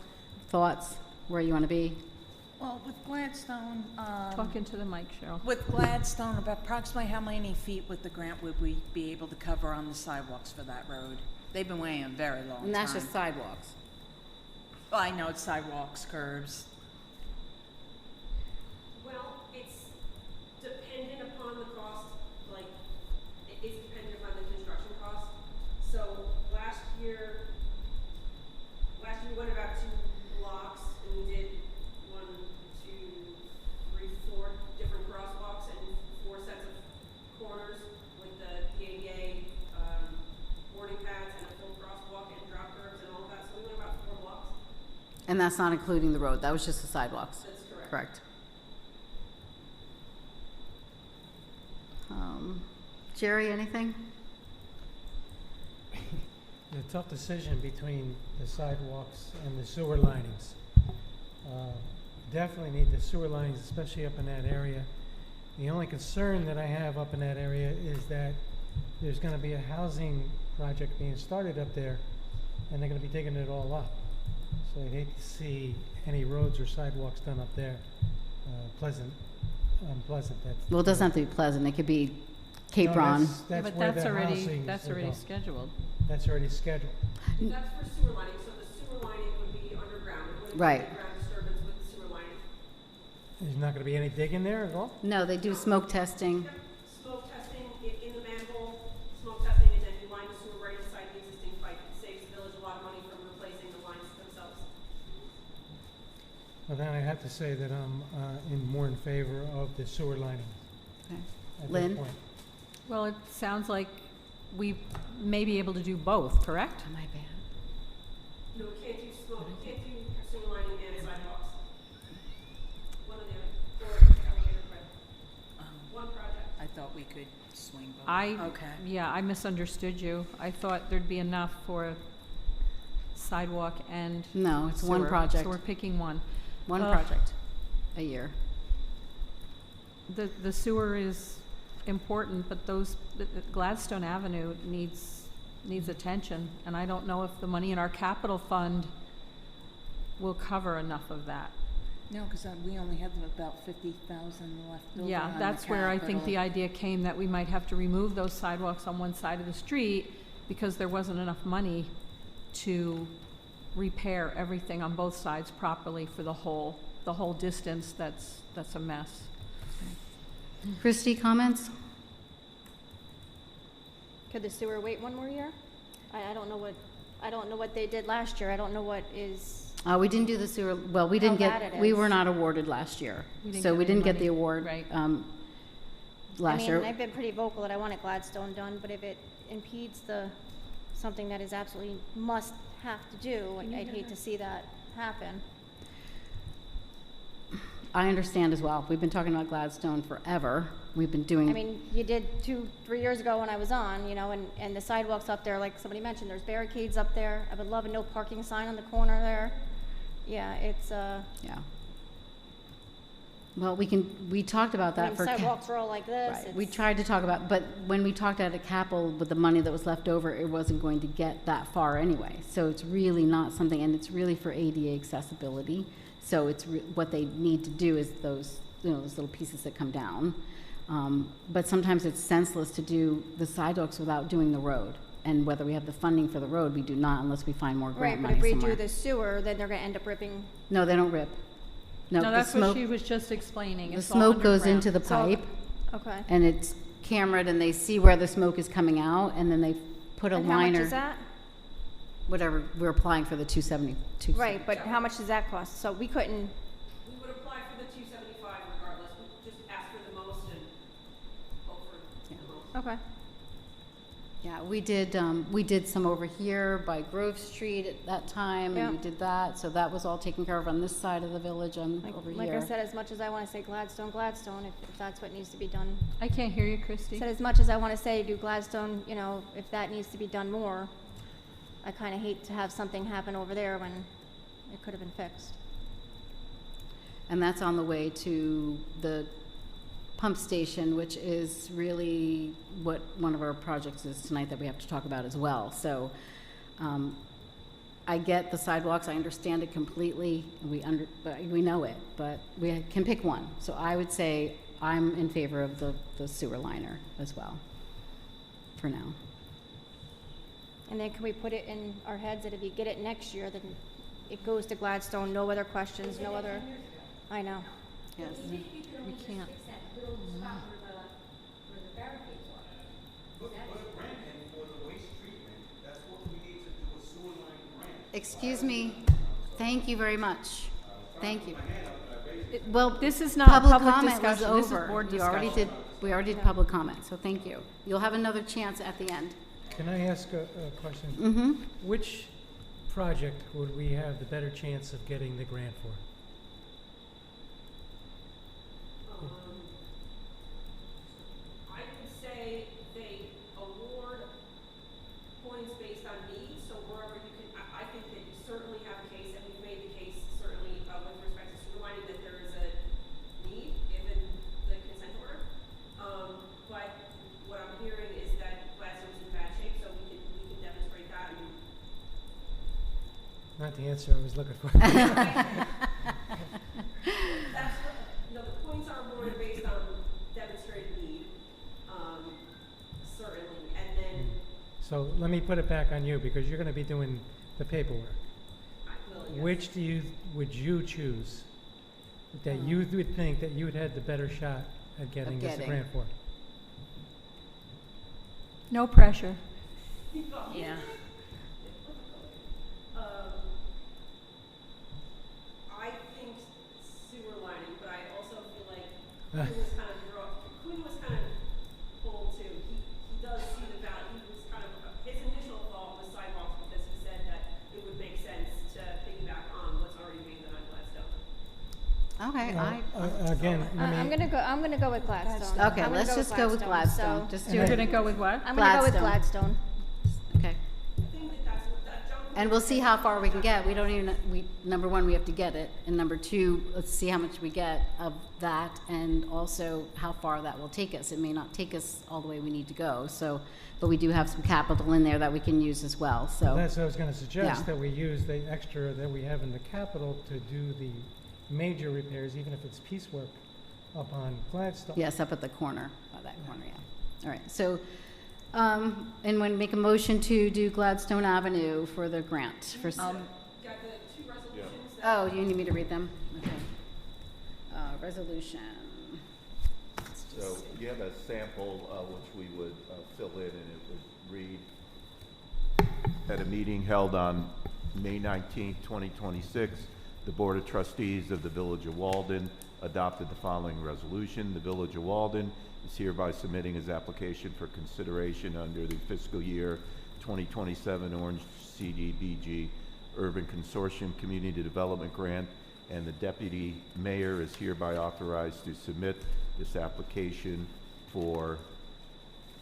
Thoughts, where you want to be? Well, with Gladstone, Talk into the mic, Cheryl. with Gladstone, about approximately how many feet with the grant would we be able to cover on the sidewalks for that road? They've been waiting a very long time. And that's just sidewalks. Well, I know it's sidewalks, curbs. Well, it's dependent upon the cost, like, it is dependent upon the construction cost. So last year we went about 2 blocks and we did 1, 2, 3, 4 different crosswalks and 4 sets of corners with the ADA, boarding pads and a full crosswalk and drop curbs and all of that. So we went about 4 blocks. And that's not including the road, that was just the sidewalks? That's correct. Correct. Jerry, anything? The tough decision between the sidewalks and the sewer linings. Definitely need the sewer linings, especially up in that area. The only concern that I have up in that area is that there's gonna be a housing project being started up there, and they're gonna be digging it all up. So I'd hate to see any roads or sidewalks done up there. Unpleasant, that's. Well, it doesn't have to be Pleasant, it could be Cape No, Ron. that's Yeah, but where that's the already, housing that's is already going. scheduled. That's already scheduled. That's for sewer lining, so the sewer lining would be underground. It wouldn't be Right. underground disturbance with the sewer lining. There's not gonna be any digging there at all? No, they do smoke testing. Yep. Smoke testing in the manhole, smoke testing, and then you line the sewer right inside the existing pipe. It saves the village a lot of money from replacing the lines themselves. Well, then I have to say that I'm more in favor of the sewer lining Okay. at Lynn? this point. Well, it sounds like we may be able to do both, correct? Am I bad? No, we can't do sewer lining and sidewalks. One or the other, or elevator, but one project. I thought we could swing both. Okay. Yeah, I misunderstood you. I thought there'd be enough for sidewalk and No, it's one sewer. project. So we're picking one. One Ugh. project a year. The sewer is important, but Gladstone Avenue needs attention, and I don't know if the money in our capital fund will cover enough of that. No, because we only have about 50,000 left over Yeah, on the that's where I think the capital. idea came, that we might have to remove those sidewalks on one side of the street because there wasn't enough money to repair everything on both sides properly for the whole distance. That's a mess. Christie, comments? Could the sewer wait one more year? I don't know what they did last year. I don't know what is, We didn't do the sewer, well, we How didn't bad get, it we is. were not awarded last year. We didn't So get we any didn't get money. the award, Right. last year. I've been pretty vocal that I wanted Gladstone done, but if it impedes something that is absolutely must have to do, I'd hate to see that happen. I understand as well. We've been talking about Gladstone forever. We've been doing. I mean, you did 2-3 years ago when I was on, and the sidewalks up there, like somebody mentioned, there's barricades up there. I would love a no parking sign on the corner there. Yeah, it's, Yeah. Well, we talked about that for. sidewalks are all like this. Right. We it's- tried to talk about, but when we talked at a capital with the money that was left over, it wasn't going to get that far anyway. So it's really not something, and it's really for ADA accessibility. So it's what they need to do is those little pieces that come down. But sometimes it's senseless to do the sidewalks without doing the road. And whether we have the funding for the road, we do not unless we find more grant Right, but money if we somewhere. do the sewer, then they're gonna end up ripping. No, they don't rip. No, the that's what smoke, she was just explaining. the It's all smoke goes underground. into the It's all- pipe. Okay. And it's cameraed, and they see where the smoke is coming out, and then they put a And how much liner. is that? Whatever, we're applying for the 272. Right, but how much does that cost? So we couldn't, We would apply for the 275 regardless, we just ask for the most and hope for the most. okay. Yeah, we did some over here by Grove Street at that time, and we Yeah. did that, so that was all taken care of on this side of the village, over Like I here. said, as much as I wanna say Gladstone, if that's what needs to be done. I can't hear you, Christy. Said as much as I wanna say do Gladstone, if that needs to be done more, I kinda hate to have something happen over there when it could have been fixed. And that's on the way to the pump station, which is really what one of our projects is tonight that we have to talk about as well. So, I get the sidewalks, I understand it completely, but we know it, but we can pick one. So I would say I'm in favor of the sewer liner as well, for now. And then can we put it in our heads that if you get it next year, then it goes to Gladstone, no other questions, no other, I know. Yes. We can't. Excuse me, thank you very much. Thank you. Well, this is not Public public comment was discussion, this is over. board We already discussion. we already did public comment, so thank you. You'll have another chance at the end. Can I ask a question? Mm-hmm. Which project would we have the better chance of getting the grant for? I would say they award points based on need, so wherever you can, I think that you certainly have a case, and we've made the case certainly with respect to sewer lining, that there is a need, given the consent order. But what I'm hearing is that Gladstone's in bad shape, so we can demonstrate that. And Not the answer I was looking for. that's what, the points are awarded based on demonstrated need, certainly, and then So let me put it back on you, because you're gonna be doing the paperwork. I will, yes. Which would you choose that you would think that you would have the better shot at getting this getting. grant for? No pressure. Yeah. I think Okay, Again, let I'm me, gonna go with Gladstone. okay, let's just go with Gladstone. So, Just You're do gonna it. go with what? I'm gonna go with Gladstone. Gladstone. Okay. And we'll see how far we can get. We don't even, number one, we have to get it. And number two, let's see how much we get of that and also how far that will take us. It may not take us all the way we need to go, so, but we do have some capital in there that we can use as well, so. that's what I was gonna suggest, Yeah. that we use the extra that we have in the capital to do the major repairs, even if it's piecework, up on Gladstone. Yes, up at the corner, by that corner, yeah. All right, so, and when make a motion to do Gladstone Avenue for the grant for. Got the two resolutions that Oh, you need me to read them? Okay. Resolution. So you have a sample which we would fill in, and it would read, at a meeting held on May 19th, 2026, the Board of Trustees of the Village of Walden adopted the following resolution. The Village of Walden is hereby submitting its application for consideration under the fiscal year 2027 Orange CDBG Urban Consortium Community Development Grant, and the Deputy Mayor is hereby authorized to submit this application for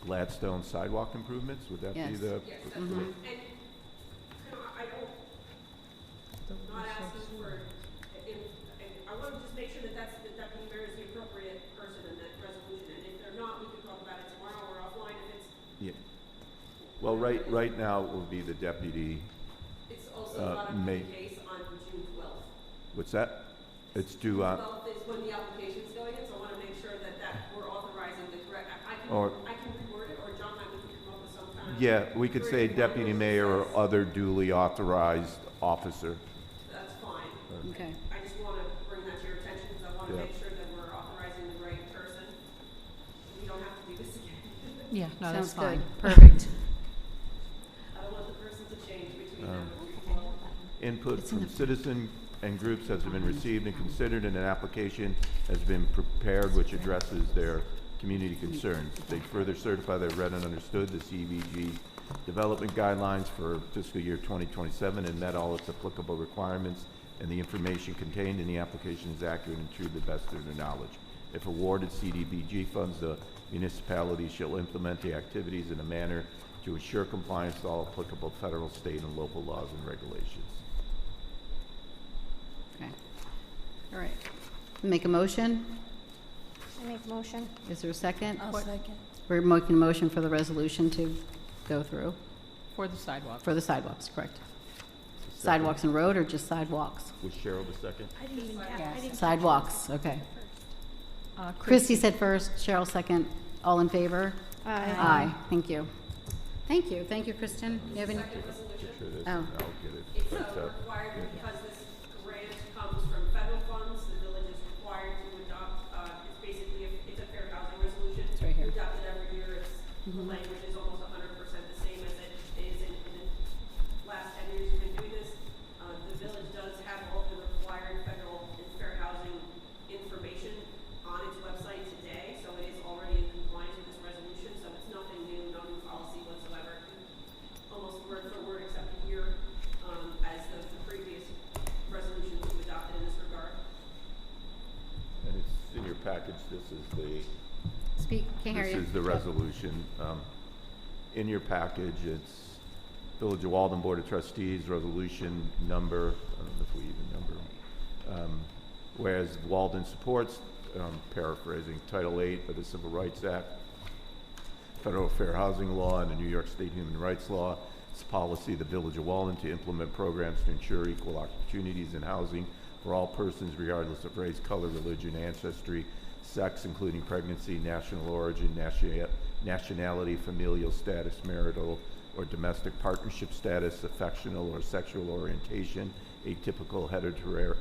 Gladstone sidewalk improvements. Would that be Yes. the? Yes, that's fine. And, you know, I don't, not asking for, I want to just make sure that the deputy mayor is the appropriate person in that resolution, and if they're not, we can talk about it tomorrow or offline if it's. Yeah. Well, right now it will be the deputy. It's also not a May. case on June 12th. What's that? It's due on. 12th is when the application's going in, so I want to make sure that we're authorizing the correct, I can reword it, or John and I can come up with some kind of. Yeah, we could say deputy mayor or other duly authorized officer. That's fine. Okay. I just want to bring that to your attention because I want to Yeah. make sure that we're authorizing the right person. We don't have to do this again. Yeah, no, that's Sounds good. fine. Perfect. I don't want the person to change between now and June 12th. Input from citizen and groups has been received and considered, and an application has been prepared which addresses their community concerns. They further certify they've read and understood the CVG development guidelines for fiscal year 2027 and met all its applicable requirements, and the information contained in the application is accurate and true to the best of their knowledge. If awarded CDBG funds, the municipality shall implement the activities in a manner to ensure compliance with all applicable federal, state, and local laws and regulations. Okay. All right. Make a motion? I make a motion. Is there a second? I'll second. We're making a motion for the resolution to go through, For the sidewalk. for the sidewalks, correct? Second. Sidewalks and road, or just sidewalks? Was Cheryl the second? I didn't even, I didn't. Sidewalks, okay. Christie. Christie said first, Cheryl second. All in favor? Aye. Aye. Thank you. Thank you. Thank you, Kristen. You have any? Second resolution. Sure it is, Oh. and I'll get it. It's printed out. required because this grant comes from federal funds, the village is required to adopt, it's basically, it's a fair housing resolution. It's right here. We adopt it every year, the language is almost 100% the same as it is in the last 10 years we've been doing this. The village does have all the required federal and fair housing information on its website today, so it is already in compliance with this resolution, so it's nothing new, no new policy whatsoever. Almost word for word except here, as the previous resolutions we've adopted in this regard. And it's in your package, this is the, Speak, can't hear you. this is the resolution. In your package, it's Village of Walden Board of Trustees, resolution number, I don't know if we even number them. Whereas Walden supports, paraphrasing, Title 8 of the Civil Rights Act, Federal Fair Housing Law, and the New York State Human Rights Law. It's policy of the Village of Walden to implement programs to ensure equal opportunities in housing for all persons regardless of race, color, religion, ancestry, sex, including pregnancy, national origin, nationality, familial status, marital or domestic partnership status, affectional or sexual orientation, atypical hereditary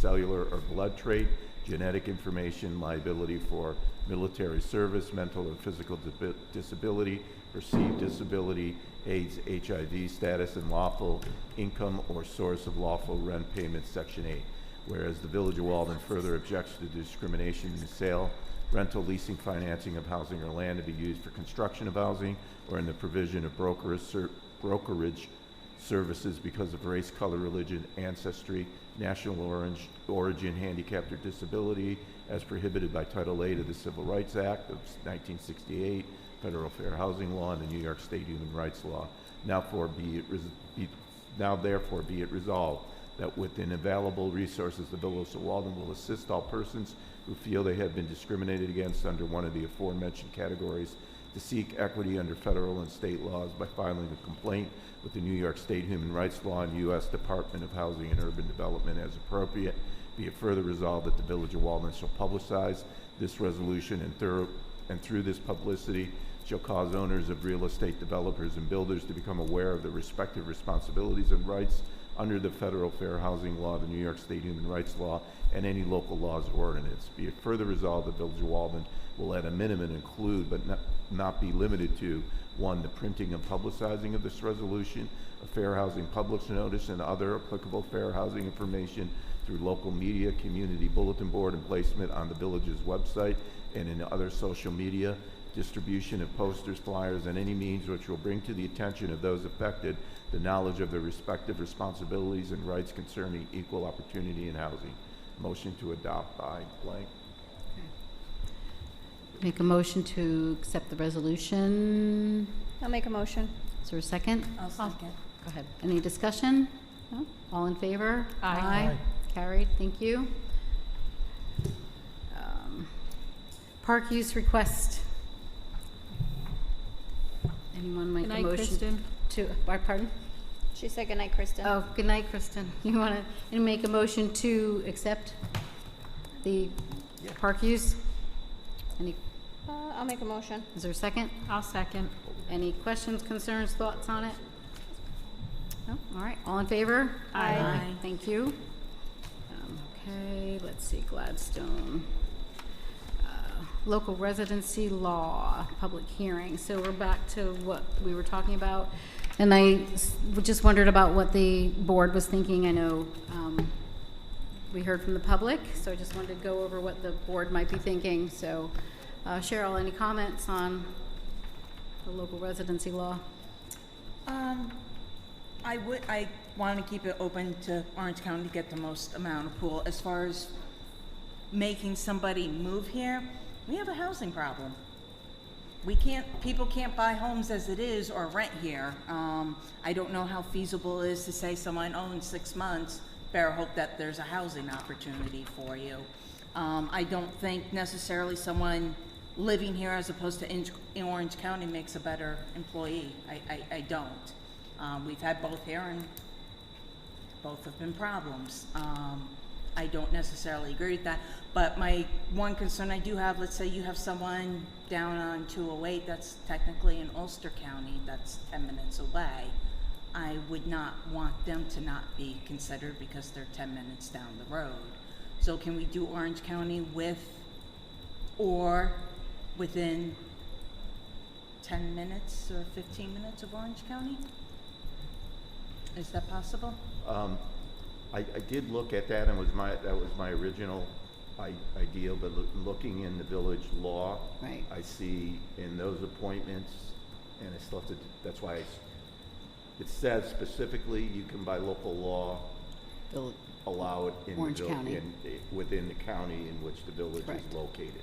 cellular or blood trait, genetic information, liability for military service, mental or physical disability, perceived disability, AIDS, HIV status, and lawful income or source of lawful rent payments, Section 8. Whereas the Village of Walden further objects to discrimination in the sale, rental, leasing, financing of housing or land to be used for construction of housing or in the provision of brokerage services because of race, color, religion, ancestry, national origin, handicap, or disability, as prohibited by Title VIII of the Civil Rights Act of 1968, Federal Fair Housing Law, and the New York State Human Rights Law. Now therefore be it resolved that within available resources, the Village of Walden will assist all persons who feel they have been discriminated against under one of the aforementioned categories to seek equity under federal and state laws by filing a complaint with the New York State Human Rights Law and U.S. Department of Housing and Urban Development as appropriate. Be it further resolved that the Village of Walden shall publicize this resolution and through this publicity shall cause owners of real estate developers and builders to become aware of their respective responsibilities and rights under the Federal Fair Housing Law, the New York State Human Rights Law, and any local laws or ordinance. Be it further resolved that the Village of Walden will at a minimum include, but not be limited to, 1, the printing and publicizing of this resolution, a fair housing public notice, and other applicable fair housing information through local media, community bulletin board, and placement on the village's website and in other social media, distribution of posters, flyers, and any means which will bring to the attention of those affected the knowledge of their respective responsibilities and rights concerning equal opportunity in housing. Motion to adopt by blank. Make a motion to accept the resolution. I'll make a motion. Is there a second? I'll second. Go ahead. Any discussion? No? All in favor? Aye. Aye. Carried, thank you. Park use request. Anyone make Good a night, motion Kristen. to, pardon? She said good night, Kristen. Oh, good night, Kristen. You want to make a motion to accept the park use? Any, I'll make a motion. is there a second? I'll second. Any questions, concerns, thoughts on it? No? All right, all in favor? Aye. Aye. Thank you. Okay, let's see, Gladstone. Local residency law, public hearing. So we're back to what we were talking about. And I just wondered about what the board was thinking. I know we heard from the public, so I just wanted to go over what the board might be thinking. So Cheryl, any comments on the local residency law? I want to keep it open to Orange County to get the most amount of pool. As far as making somebody move here, we have a housing problem. People can't buy homes as it is or rent here. I don't know how feasible it is to say someone owns 6 months, better hope that there's a housing opportunity for you. I don't think necessarily someone living here as opposed to in Orange County makes a better employee. I don't. We've had both here and both have been problems. I don't necessarily agree with that, but my one concern I do have, let's say you have someone down on 208 that's technically in Ulster County, that's 10 minutes away. I would not want them to not be considered because they're 10 minutes down the road. So can we do Orange County with or within 10 minutes or 15 minutes of Orange County? Is that possible? I did look at that, and that was my original idea, but looking in the village law, Right. I see in those appointments, and I still have to, that's why it says specifically you can by local law Bill- allow it in Orange the County. within the county in which the village Correct. is located.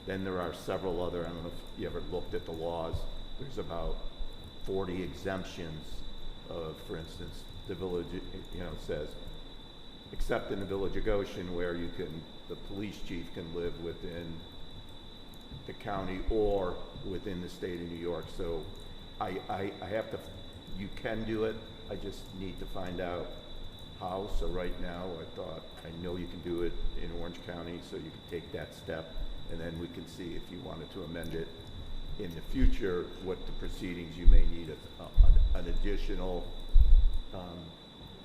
Then there are several other, I don't know if you ever looked at the laws, there's about 40 exemptions of, for instance, the village, says, except in the village of Goshen where the police chief can live within the county or within the state of New York. So I have to, you can do it, I just need to find out how. So right now I know you can do it in Orange County, so you can take that step, and then we can see if you wanted to amend it in the future, what the proceedings you may need an additional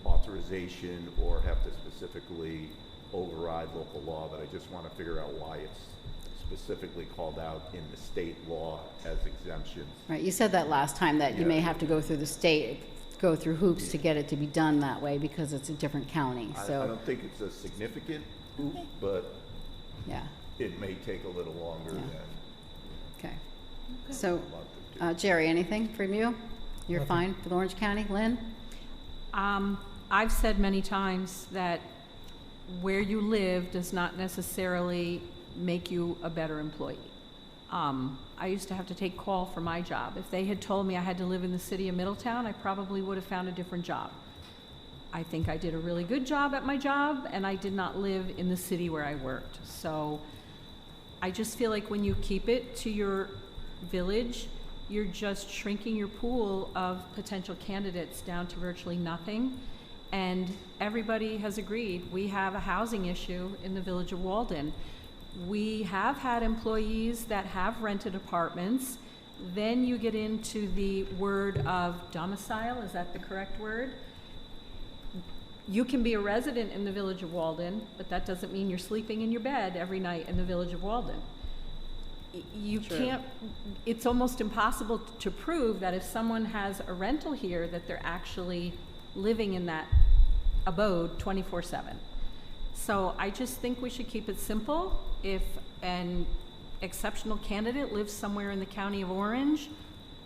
authorization or have to specifically override local law, but I just want to figure out why it's specifically called out in the state law as exemptions. Right, you said that last time, that you may have to go through the state, go through hoops to get it to be done that way because it's a different county, I so, don't think it's a significant hoop, but yeah, it may take a little longer Yeah. than okay. So, a month or two. Jerry, anything from you? You're Nothing. fine with Orange County? Lynn? I've said many times that where you live does not necessarily make you a better employee. I used to have to take call for my job. If they had told me I had to live in the city of Middletown, I probably would have found a different job. I think I did a really good job at my job, and I did not live in the city where I worked. So I just feel like when you keep it to your village, you're just shrinking your pool of potential candidates down to virtually nothing. And everybody has agreed, we have a housing issue in the village of Walden. We have had employees that have rented apartments. Then you get into the word of domicile, is that the correct word? You can be a resident in the village of Walden, but that doesn't mean you're sleeping in your bed every night in the village of Walden. You can't, it's almost impossible to prove that if someone has a rental here that they're actually living in that abode 24/7. So I just think we should keep it simple. If an exceptional candidate lives somewhere in the county of Orange,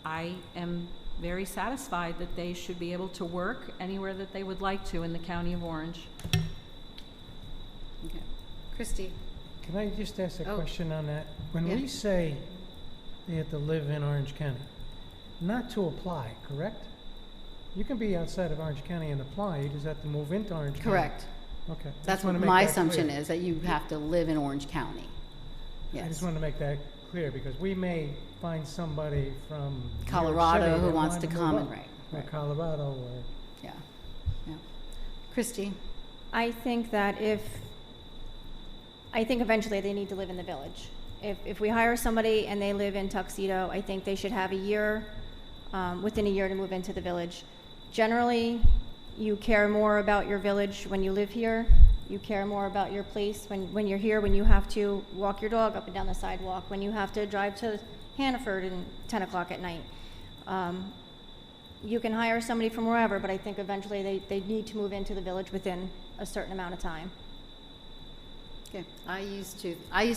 I am very satisfied that they should be able to work anywhere that they would like to in the county of Orange. Okay. Christie? Can I just ask a Oh. question on that? When Yeah. we say they have to live in Orange County, not to apply, correct? You can be outside of Orange County and apply, you just have to move into Orange County. Correct. Okay. I That's just what wanna make my that assumption clear. is, that you have to live in Orange County. I Yes. just want to make that clear, because we may find somebody from New York Colorado City who that wants wanted to move come up, and, right, Or right. Colorado, or, Yeah. Yeah. Christie? I think that I think eventually they need to live in the village. If we hire somebody and they live in Tuxedo, I think they should have a year, within a year to move into the village. Generally, you care more about your village when you live here. You care more about your place when you're here, when you have to walk your dog up and down the sidewalk, when you have to drive to Hannaford at 10 o'clock at night. You can hire somebody from wherever, but I think eventually they need to move into the village within a certain amount of time. Okay. I used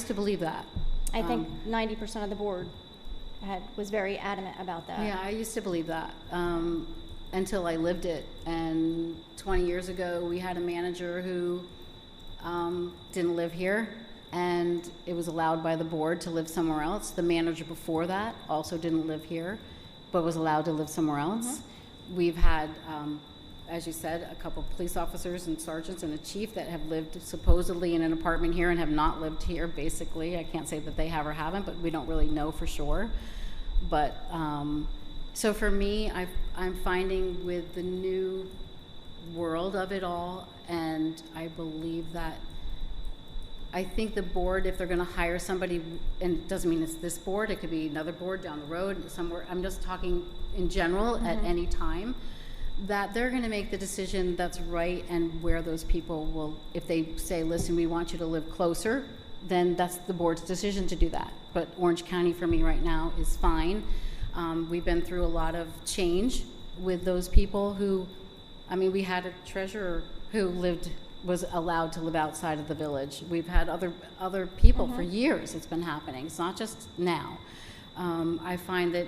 to believe that. I think 90% of the board was very adamant about that. Yeah, I used to believe that, until I lived it. And 20 years ago, we had a manager who didn't live here, and it was allowed by the board to live somewhere else. The manager before that also didn't live here, but was allowed to live somewhere else. We've had, as you said, a couple police officers and sergeants and a chief that have lived supposedly in an apartment here and have not lived here, basically. I can't say that they have or haven't, but we don't really know for sure. But, so for me, I'm finding with the new world of it all, and I believe that, I think the board, if they're gonna hire somebody, and it doesn't mean it's this board, it could be another board down the road, somewhere, I'm just talking in general at any time, that they're gonna make the decision that's right, and where those people will, if they say, listen, we want you to live closer, then that's the board's decision to do that. But Orange County for me right now is fine. We've been through a lot of change with those people who, I mean, we had a treasurer who was allowed to live outside of the village. We've had other people for years. It's been happening. It's not just now. I find that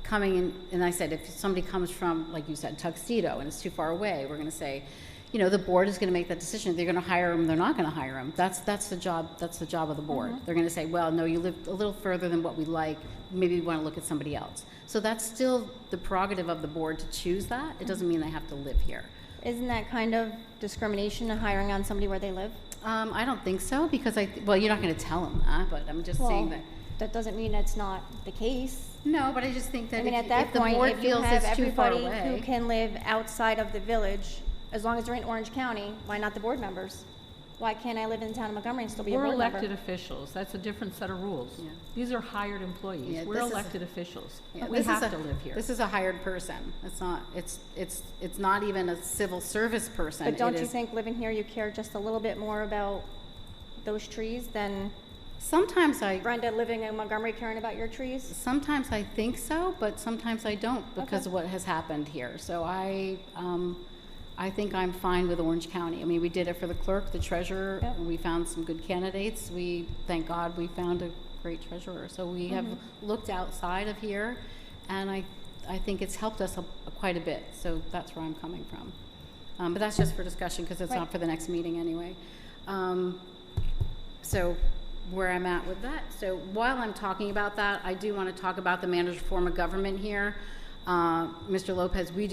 coming in, and I said, if somebody comes from, like you said, Tuxedo, and it's too far away, we're going to say, you know, the board is going to make that decision. They're going to hire them. They're not going to hire them. That's the job. That's the job of the board. They're going to say, well, no, you live a little further than what we like. Maybe we want to look at somebody else. So that's still the prerogative of the board to choose that. It doesn't mean they have to live here. Isn't that kind of discrimination in hiring on somebody where they live? I don't think so, because well, you're not going to tell them that, but I'm just saying that. That doesn't mean it's not the case. No, but I just think that I mean, if, at that if the point, board if you feels have it's too far everybody who away. can live outside of the village, as long as they're in Orange County, why not the board members? Why can't I live in the town of Montgomery and still be a We're board member? elected officials. That's a different set of rules. Yeah. These are hired employees. Yeah, We're this is elected officials. Yeah, We this is have to live here. This is a hired person. It's not. It's not even a civil service person. But don't It you is- think living here, you care just a little bit more about those trees than Sometimes I. Brenda living in Montgomery caring about your trees? Sometimes I think so, but sometimes I don't because Okay. of what has happened here. So I think I'm fine with Orange County. I mean, we did it for the clerk, the treasurer. Yep. And we found some good candidates. Thank God, we found a great treasurer. So we have looked outside of here, and I think it's helped us quite a bit. So that's where I'm coming from. But that's just for discussion, because it's Right. not for the next meeting anyway. So where I'm at with that. So while I'm talking about that, I do want to talk about the manager form of government here. Mr. Lopez, we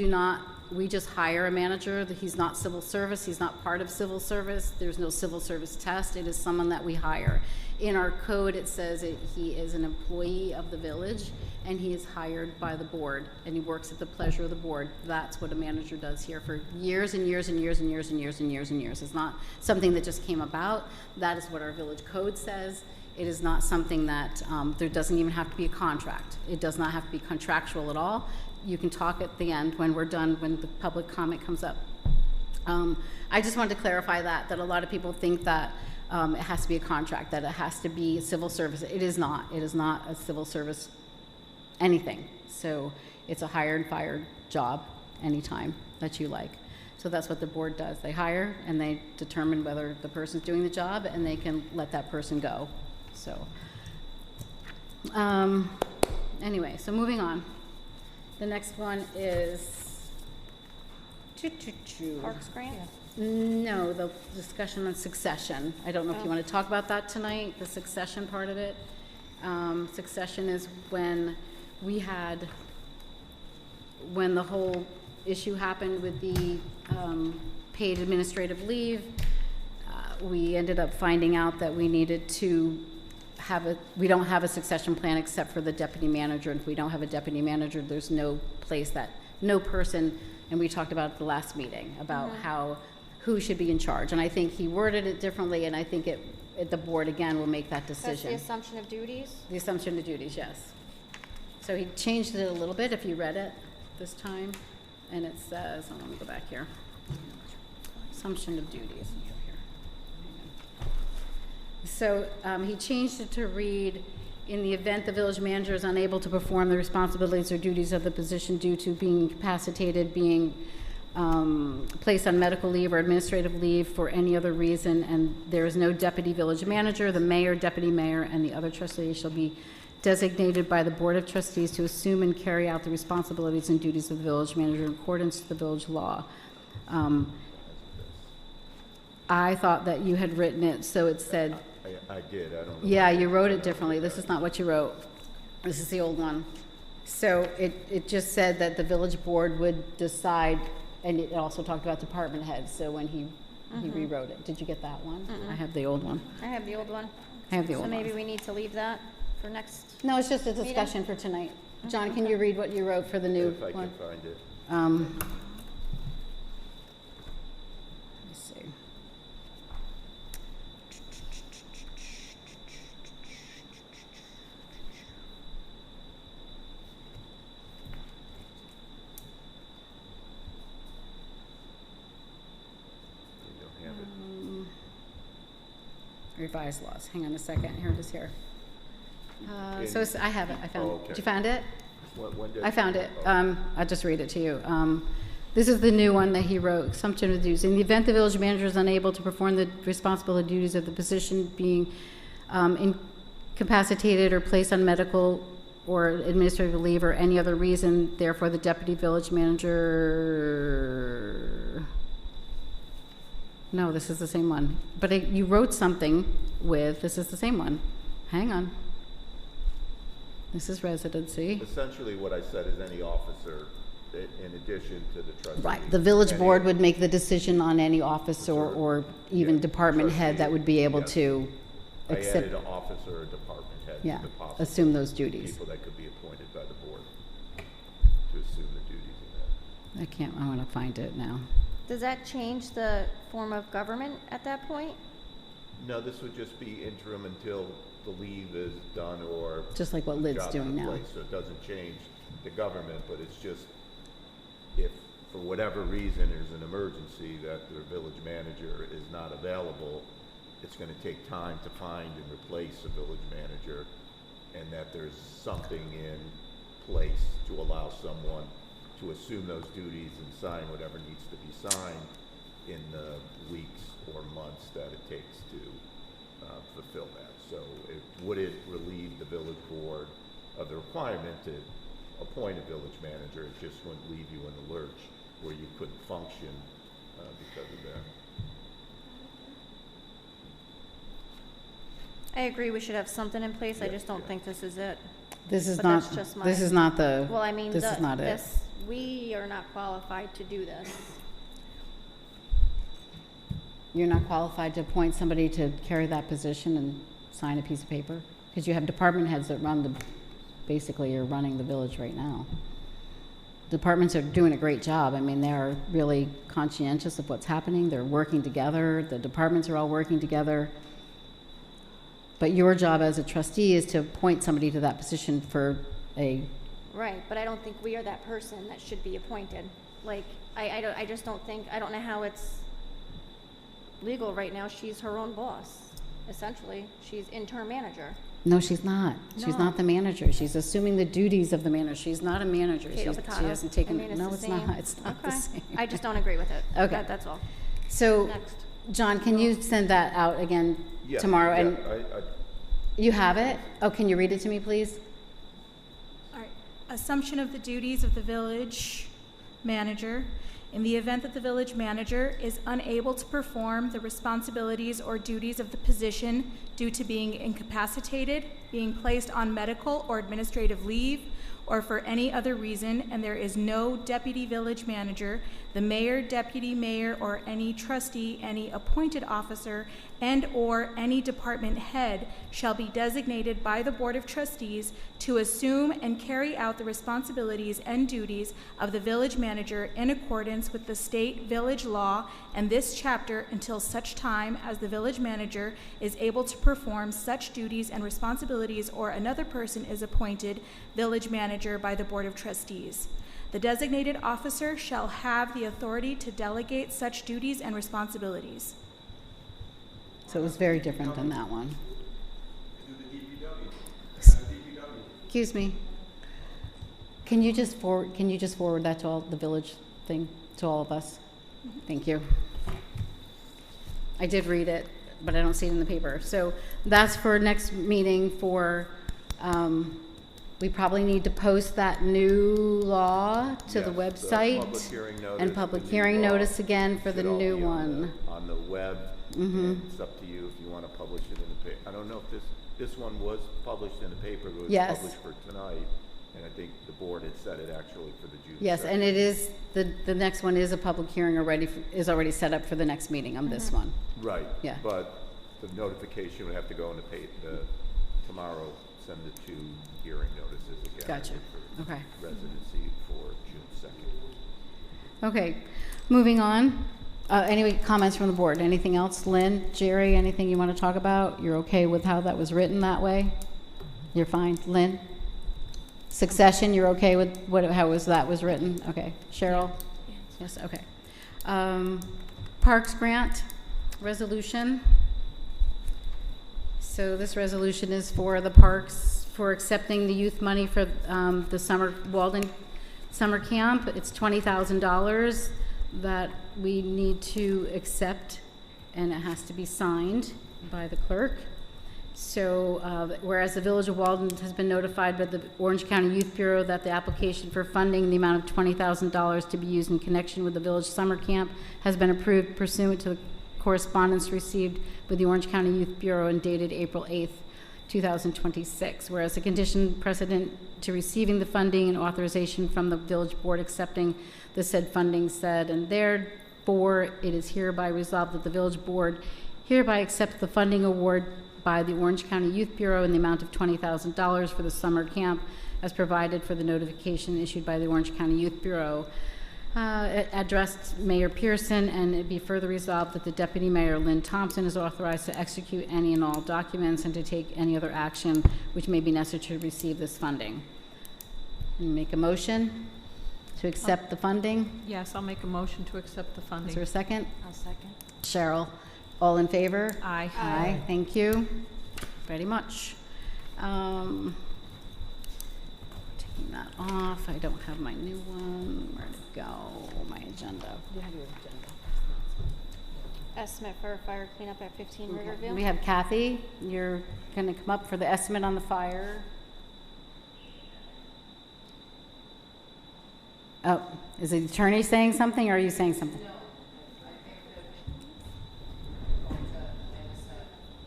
just hire a manager. He's not civil service. He's not part of civil service. There's no civil service test. It is someone that we hire. In our code, it says he is an employee of the village, and he is hired by the board, and he works at the pleasure of the board. That's what a manager does here for years and years and years and years and years and years and years. It's not something that just came about. That is what our village code says. It is not something that, there doesn't even have to be a contract. It does not have to be contractual at all. You can talk at the end when we're done, when the public comment comes up. I just wanted to clarify that a lot of people think that it has to be a contract, that it has to be civil service. It is not. It is not a civil service anything. So it's a hired and fired job anytime that you like. So that's what the board does. They hire and they determine whether the person's doing the job, and they can let that person go. So anyway, so moving on. The next one is Parks grant? No, the discussion on succession. I don't know if you want to talk about that tonight, the succession part of it. Succession is when the whole issue happened with the paid administrative leave. We ended up finding out that we needed to we don't have a succession plan except for the deputy manager. And if we don't have a deputy manager, there's no person, and we talked about it at the last meeting, about who should be in charge. And I think he worded it differently, and I think the board again will make that That's decision. the assumption of duties? The assumption of duties, yes. So he changed it a little bit, if you read it this time, and it says, let me go back here. Assumption of duties. So he changed it to read, in the event the village manager is unable to perform the responsibilities or duties of the position due to being incapacitated, being placed on medical leave or administrative leave for any other reason, and there is no deputy village manager, the mayor, deputy mayor, and the other trustees shall be designated by the Board of Trustees to assume and carry out the responsibilities and duties of the village manager in accordance to the village law. I thought that you had written it, so it said... I did, I don't know. Yeah, you wrote it differently. This is not what you wrote. This is the old one. So it just said that the village board would decide, and it also talked about department heads, so when he rewrote it. Did you get that one? I have the old one. I have the old one. I have the old So one. maybe we need to leave that for next, No, it's just a discussion for tonight. John, can you read what you wrote for the new If I one? can find it. Let's see. You don't have it. Revised laws. Hang on a second. Here it is here. So I have it. I found Oh, it. okay. Did you find it? When did I found it. Oh. I'll just read it to you. This is the new one that he wrote. Assumption of duties. In the event the village manager is unable to perform the responsible duties of the position, being incapacitated or placed on medical or administrative leave or any other reason, therefore the deputy village manager... No, this is the same one. But you wrote something with, this is the same one. Hang on. This is residency. Essentially, what I said is any officer, in addition to the trustee. Right, the village any- board would make the decision on any officer or even Yeah, department head that would be able yes. to I accept, added an officer or department head yeah, to the possible assume those duties. people that could be appointed by the board to assume the duties of I can't, I want to find it now. does that change the form of government at that point? that. No, this would just be interim until the leave is done or. Just like what the Lid's job's doing in now. place. So it doesn't change the government, but it's just if for whatever reason there's an emergency that the village manager is not available, it's gonna take time to find and replace a village manager, and that there's something in place to allow someone to assume those duties and sign whatever needs to be signed in the weeks or months that it takes to fulfill that. So would it relieve the village board of the requirement to appoint a village manager? It just wouldn't leave you in the lurch where you couldn't function because of that. I agree, we should have something in place, I Yeah, just don't yeah. think this is it. This is But not, that's just this my- is not the, Well, I mean, this is not it. this, we are not qualified to do this. You're not qualified to appoint somebody to carry that position and sign a piece of paper? Because you have department heads that run the, basically you're running the village right now. Departments are doing a great job. I mean, they're really conscientious of what's happening. They're working together. The departments are all working together. But your job as a trustee is to appoint somebody to that position for a, Right, but I don't think we are that person that should be appointed. Like, I just don't think, I don't know how it's legal right now. She's her own boss, essentially. She's interim manager. no, she's not. She's No. not the manager. She's assuming the duties of the manager. She's not a manager. Potato, She potato. hasn't taken, I mean, no, the it's same. not. It's not the Okay. same. I just don't agree with it. Okay. That's all. So, Next. John, can you send that out again Yeah, tomorrow? yeah, And you have it? Oh, can you read it to me, please? All right. Assumption of the duties of the village manager. In the event that the village manager is unable to perform the responsibilities or duties of the position due to being incapacitated, being placed on medical or administrative leave, or for any other reason, and there is no deputy village manager, the mayor, deputy mayor, or any trustee, any appointed officer, and/or any department head shall be designated by the Board of Trustees to assume and carry out the responsibilities and duties of the village manager in accordance with the state village law and this chapter until such time as the village manager is able to perform such duties and responsibilities or another person is appointed village manager by the Board of Trustees. The designated officer shall have the authority to delegate such duties and responsibilities. So it was very different than that one. Excuse me. Can you just forward that to all the village thing, to all of us? Thank you. I did read it, but I don't see it in the paper. So that's for next meeting for, we probably need to post that new law to the Yes, website. public hearing notice, And public the new hearing law notice again for the should all new be one. on the web. Mhm. And it's up to you if you want to publish it in the paper. I don't know if this one was published in the paper, but it was Yes. published for tonight. And I think the board had set it actually for the June 2nd. Yes, and it is, the next one is a public hearing already, is already set up for the next meeting on this one. Right. Yeah. But the notification would have to go in tomorrow, send the two hearing notices again. Gotcha. For Okay. residency for June 2nd. Okay, moving on. Any comments from the board? Anything else? Lynn, Jerry, anything you want to talk about? You're okay with how that was written that way? You're fine. Lynn? Succession, you're okay with how that was written? Okay. Cheryl? Yes, okay. Parks grant resolution. So this resolution is for the parks, for accepting the youth money for the Walden summer camp. It's $20,000 that we need to accept, and it has to be signed by the clerk. So whereas the Village of Walden has been notified by the Orange County Youth Bureau that the application for funding in the amount of $20,000 to be used in connection with the village summer camp has been approved pursuant to the correspondence received with the Orange County Youth Bureau and dated April 8th, 2026. Whereas a condition precedent to receiving the funding and authorization from the village board accepting the said funding said, and therefore it is hereby resolved that the village board hereby accepts the funding award by the Orange County Youth Bureau in the amount of $20,000 for the summer camp as provided for the notification issued by the Orange County Youth Bureau. Addressed Mayor Pearson, and it be further resolved that the Deputy Mayor Lynn Thompson is authorized to execute any and all documents and to take any other action which may be necessary to receive this funding. You make a motion to accept the funding? Yes, I'll make a motion to accept the funding. Is there a second? I'll second. Cheryl, all in favor? Aye. Aye, thank you very much. Taking that off, I don't have my new one. Where to go? My agenda. You have your agenda. Estimate for fire cleanup at 15 Riverview. We have Kathy. You're going to come up for the estimate on the fire. Oh, is the attorney saying something, or are you saying something? No.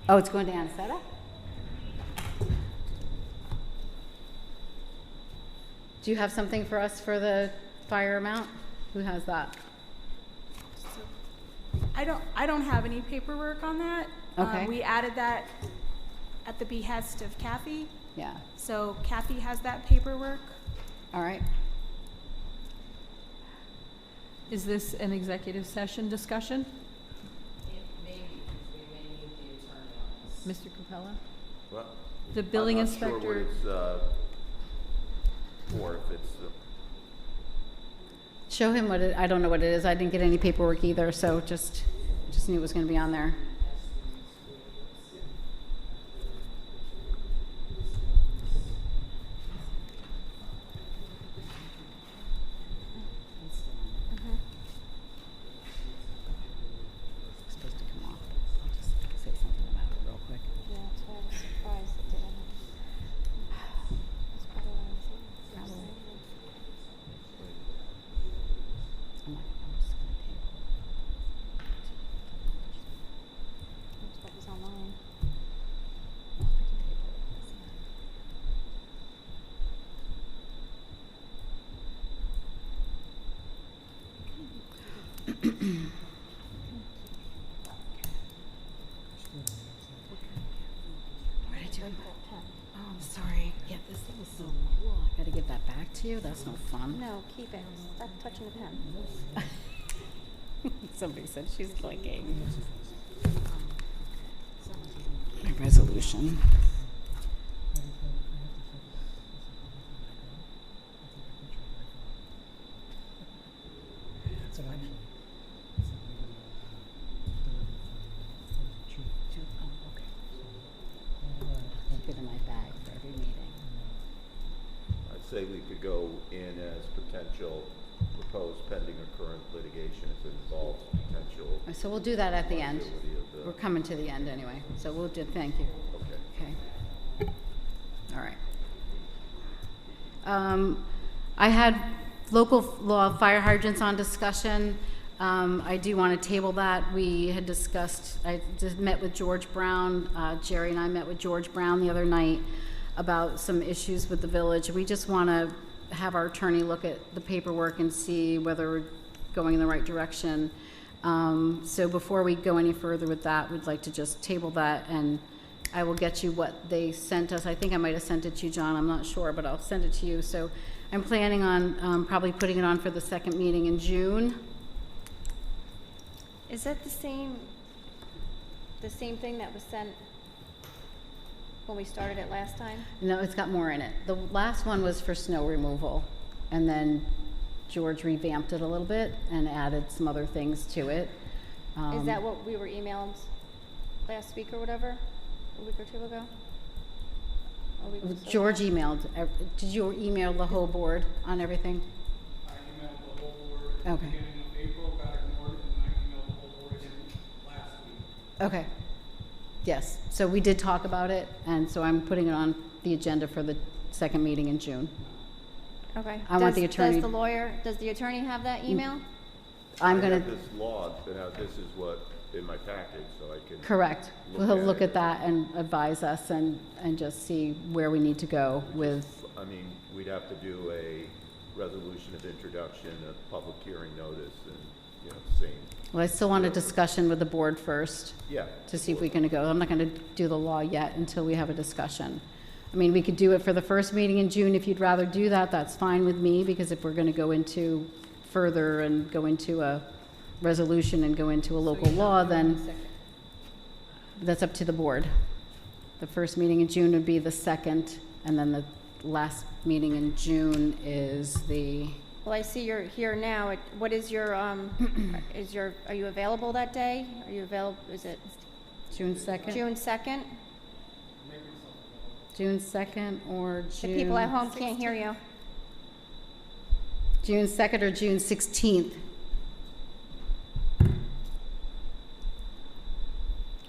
Oh, it's going to Anisetta? Do you have something for us for the fire amount? Who has that? I don't have any paperwork on that. Okay. We added that at the behest of Kathy, Yeah, so Kathy has that paperwork. all right. Is this an executive session discussion? Mr. Capella? Well, The building I'm not sure inspector, what it's, for, if it's, Show him what it, I don't know what it is. I didn't get any paperwork either, so just knew it was gonna be on there. Supposed to come off. I'll just say something about it real quick. Yeah, that's why I was surprised it didn't. That's probably what I was saying. I'm just gonna table it. That's what was online. No, I can table it. Doesn't matter. What did I do? Oh, I'm sorry. Yeah, this thing is so cool. I gotta give that back to you. That's no fun. No, keep it. Stop touching the pen. Somebody said she's blinking. Resolution. Keep it in my bag for every meeting. I'd say we could go in as potential proposed pending or current litigation if it involves potential So we'll do that at the end. liability of the. We're coming to the end anyway, so we'll do, thank you. Okay. Okay. All right. I had local law fire hydrants on discussion. I do want to table that. We had discussed, I just met with George Brown, Jerry and I met with George Brown the other night about some issues with the village. We just want to have our attorney look at the paperwork and see whether we're going in the right direction. So before we go any further with that, we'd like to just table that, and I will get you what they sent us. I think I might have sent it to you, John, I'm not sure, but I'll send it to you. So I'm planning on probably putting it on for the second meeting in June. Is that the same thing that was sent when we started it last time? No, it's got more in it. The last one was for snow removal, and then George revamped it a little bit and added some other things to it. Is that what we were emailed last week or whatever? A week or two ago? A week or so George ago? emailed, did you email the whole board on everything? I emailed the whole board at the Okay. beginning of April, got ignored, and I emailed the whole board again last week. Okay. Yes, so we did talk about it, and so I'm putting it on the agenda for the second meeting in June. Okay. I want the attorney- Does the attorney have that email? I'm I gonna, have this log, but now this is what, in my package, so I can. correct. Look We'll at look it. at that and advise us and just see where we need to go with, I mean, we'd have to do a resolution of introduction, a public hearing notice, and, you know, same. well, I still want a discussion with the board first. Yeah. To see if we can go. I'm not gonna do the law yet until we have a discussion. I mean, we could do it for the first meeting in June. If you'd rather do that, that's fine with me, because if we're gonna go into further and go into a resolution and go into a local law, then that's up to the board. The first meeting in June would be the second, and then the last meeting in June is the, Well, I see you're here now. What is your, are you available that day? Are you available, is it June 2nd? June 2nd? June 2nd or June? The people at home can't hear you. June 2nd or June 16th?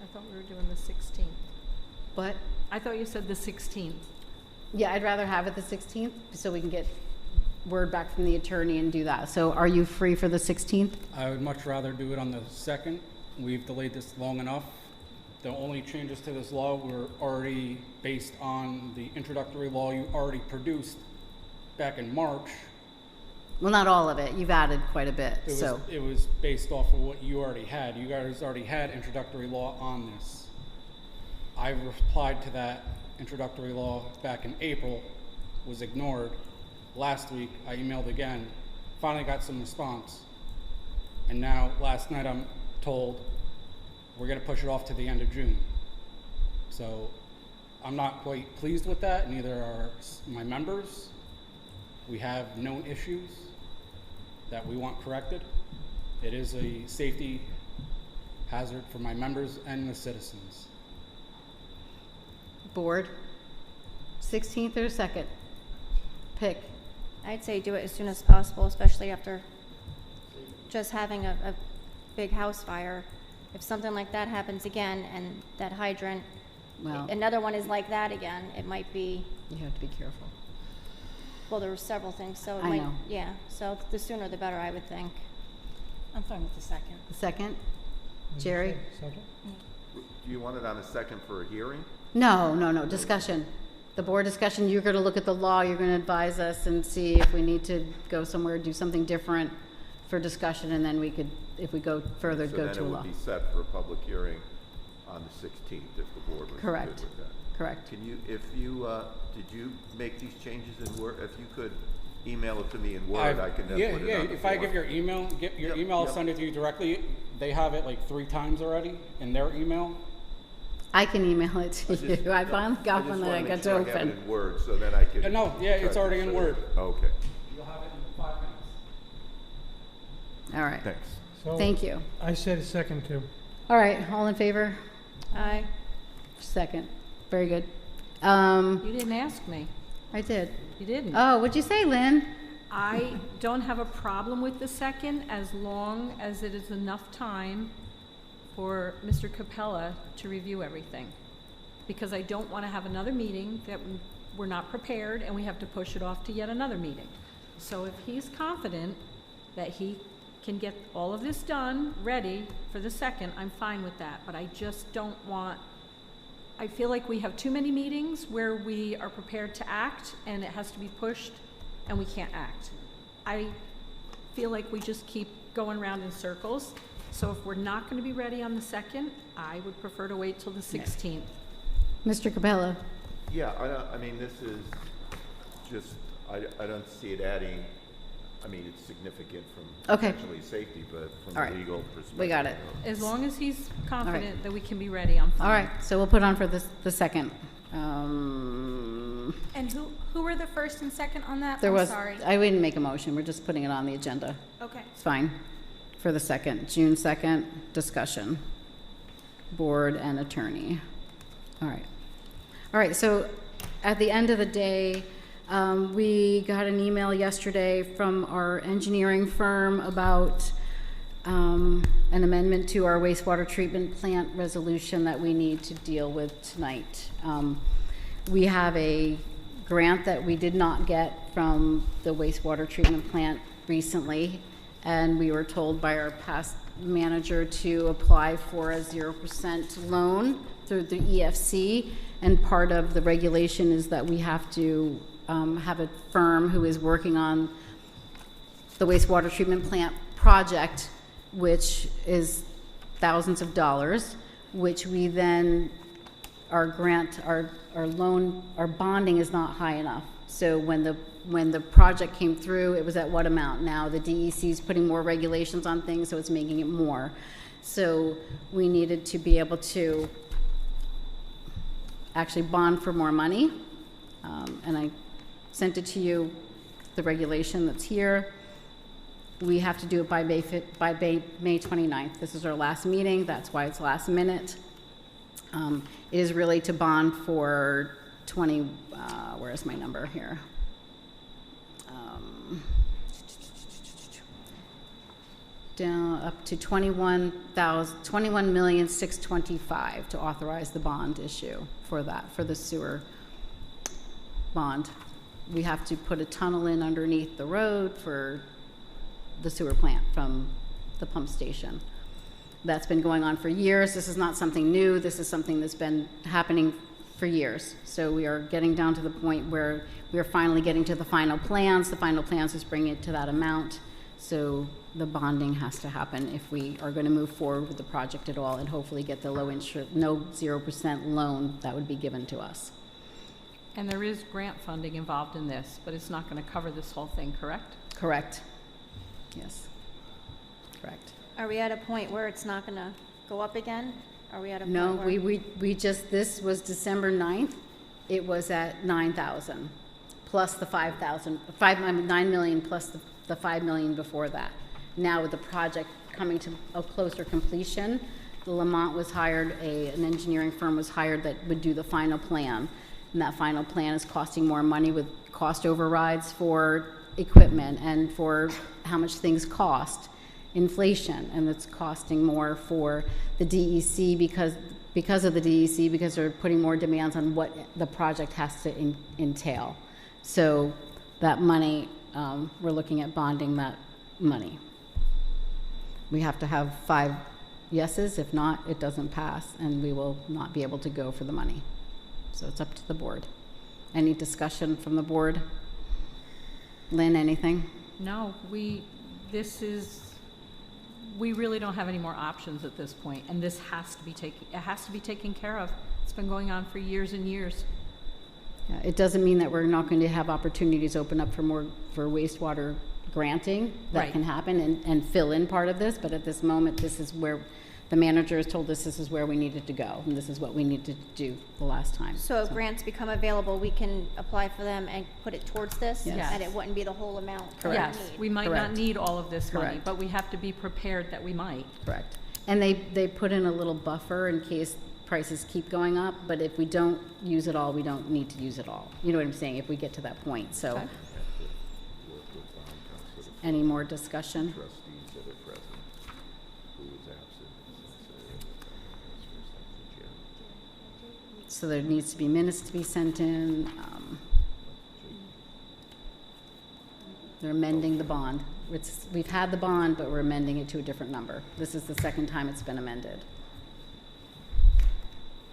I thought we were doing the 16th. What? I thought you said the 16th. Yeah, I'd rather have it the 16th, so we can get word back from the attorney and do that. So are you free for the 16th? I would much rather do it on the 2nd. We've delayed this long enough. the only changes to this law were already based on the introductory law you already produced back in March. Well, not all of it. You've added quite a bit, so. It was based off of what you already had. You guys already had introductory law on this. I replied to that introductory law back in April, was ignored. Last week, I emailed again, finally got some response. And now, last night, I'm told we're gonna push it off to the end of June. So I'm not quite pleased with that, neither are my members. We have known issues that we want corrected. It is a safety hazard for my members and the citizens. Board, 16th or 2nd? Pick. I'd say do it as soon as possible, especially after just having a big house fire. If something like that happens again and that hydrant, Well, another one is like that again, it might be, you have to be careful. well, there were several things, so it I might, know. yeah, so the sooner the better, I would think. I'm fine with the second. The 2nd? Did you Jerry? say Second? Do you want it on a second for a hearing? No, discussion. The board discussion, you're gonna look at the law, you're gonna advise us and see if we need to go somewhere, do something different for discussion, and then we could, if we go further, So go then to it a would law. be set for a public hearing on the 16th if the board was good Correct. with that. Correct. Can you, if you, did you make these changes in Word? If you could email it to me in Word, I can then Yeah, put it yeah, on the if I form. give your email, Yep, I'll yep. send it to you directly. They have it like 3 times already in their email. I can email it to you. I finally got one that I got to I just want to make sure I have open. it in Word, so then I can. No, yeah, it's try to already in consider Word. it. Okay, You'll have it in 5 minutes. All right. thanks. So Thank you. I said a second too. All right, all in favor? Aye. Second. Very good. You didn't ask me. I did. You didn't. Oh, what'd you say, Lynn? I don't have a problem with the second as long as it is enough time for Mr. Capella to review everything. Because I don't want to have another meeting that we're not prepared and we have to push it off to yet another meeting. So if he's confident that he can get all of this done, ready for the second, I'm fine with that. But I just don't want, I feel like we have too many meetings where we are prepared to act and it has to be pushed and we can't act. I feel like we just keep going around in circles. So if we're not going to be ready on the second, I would prefer to wait till the 16th. Mr. Capella? Yeah, I mean, this is just, I don't see it adding, I mean, it's significant from Okay. potentially safety, but from All a right. legal perspective. We got it. As long as he's confident that we can be ready, I'm fine. All right, so we'll put on for the second. And who were the first and second on that? There I'm was, sorry. I wouldn't make a motion, we're just putting it on the agenda. Okay. It's fine. For the second, June 2nd, discussion. Board and attorney. All right. All right, so at the end of the day, we got an email yesterday from our engineering firm about an amendment to our wastewater treatment plant resolution that we need to deal with tonight. We have a grant that we did not get from the wastewater treatment plant recently, and we were told by our past manager to apply for a 0% loan through the EFC, and part of the regulation is that we have to have a firm who is working on the wastewater treatment plant project, which is thousands of dollars, which we then, our grant, our loan, our bonding is not high enough. So when the project came through, it was at what amount? Now the DEC is putting more regulations on things, so it's making it more. So we needed to be able to actually bond for more money. And I sent it to you, the regulation that's here. We have to do it by May 29th. This is our last meeting. That's why it's last minute. It is really to bond for 20, where's my number here? Down up to 21,625,000 to authorize the bond issue for that, for the sewer bond. We have to put a tunnel in underneath the road for the sewer plant from the pump station. That's been going on for years. This is not something new. This is something that's been happening for years. So we are getting down to the point where we are finally getting to the final plans. The final plans is bringing it to that amount. So the bonding has to happen if we are going to move forward with the project at all and hopefully get the low interest, no 0% loan that would be given to us. And there is grant funding involved in this, but it's not going to cover this whole thing, correct? Correct. Yes. Correct. Are we at a point where it's not gonna go up again? Are we at a point No, where? we just, this was December 9th. It was at 9,000 plus the 5,000, 9 million plus the 5 million before that. Now with the project coming to a closer completion, the Lamont was hired, an engineering firm was hired that would do the final plan. And that final plan is costing more money with cost overrides for equipment and for how much things cost. Inflation, and it's costing more for the DEC because of the DEC, because they're putting more demands on what the project has to entail. So that money, we're looking at bonding that money. We have to have 5 yeses. If not, it doesn't pass, and we will not be able to go for the money. So it's up to the board. Any discussion from the board? Lynn, anything? No, we really don't have any more options at this point, and this has to be taken care of. It's been going on for years and years. Yeah, it doesn't mean that we're not going to have opportunities open up for wastewater granting that Right. can happen and fill in part of this, but at this moment, this is where the manager has told us this is where we needed to go, and this is what we need to do the last time. So if grants become available, we can apply for them and put it towards this? Yes. And it wouldn't be the whole amount that we Yes, need? we might Correct. not need all of this money, Correct. but we have to be prepared that we might. Correct. And they put in a little buffer in case prices keep going up, but if we don't use it all, we don't need to use it all. You know what I'm saying, if we get to that point, so. Okay. Any more discussion? Trustees that are present, who is absent. So there needs to be minutes to be sent in. They're amending the bond. We've had the bond, but we're amending it to a different number. This is the second time it's been amended.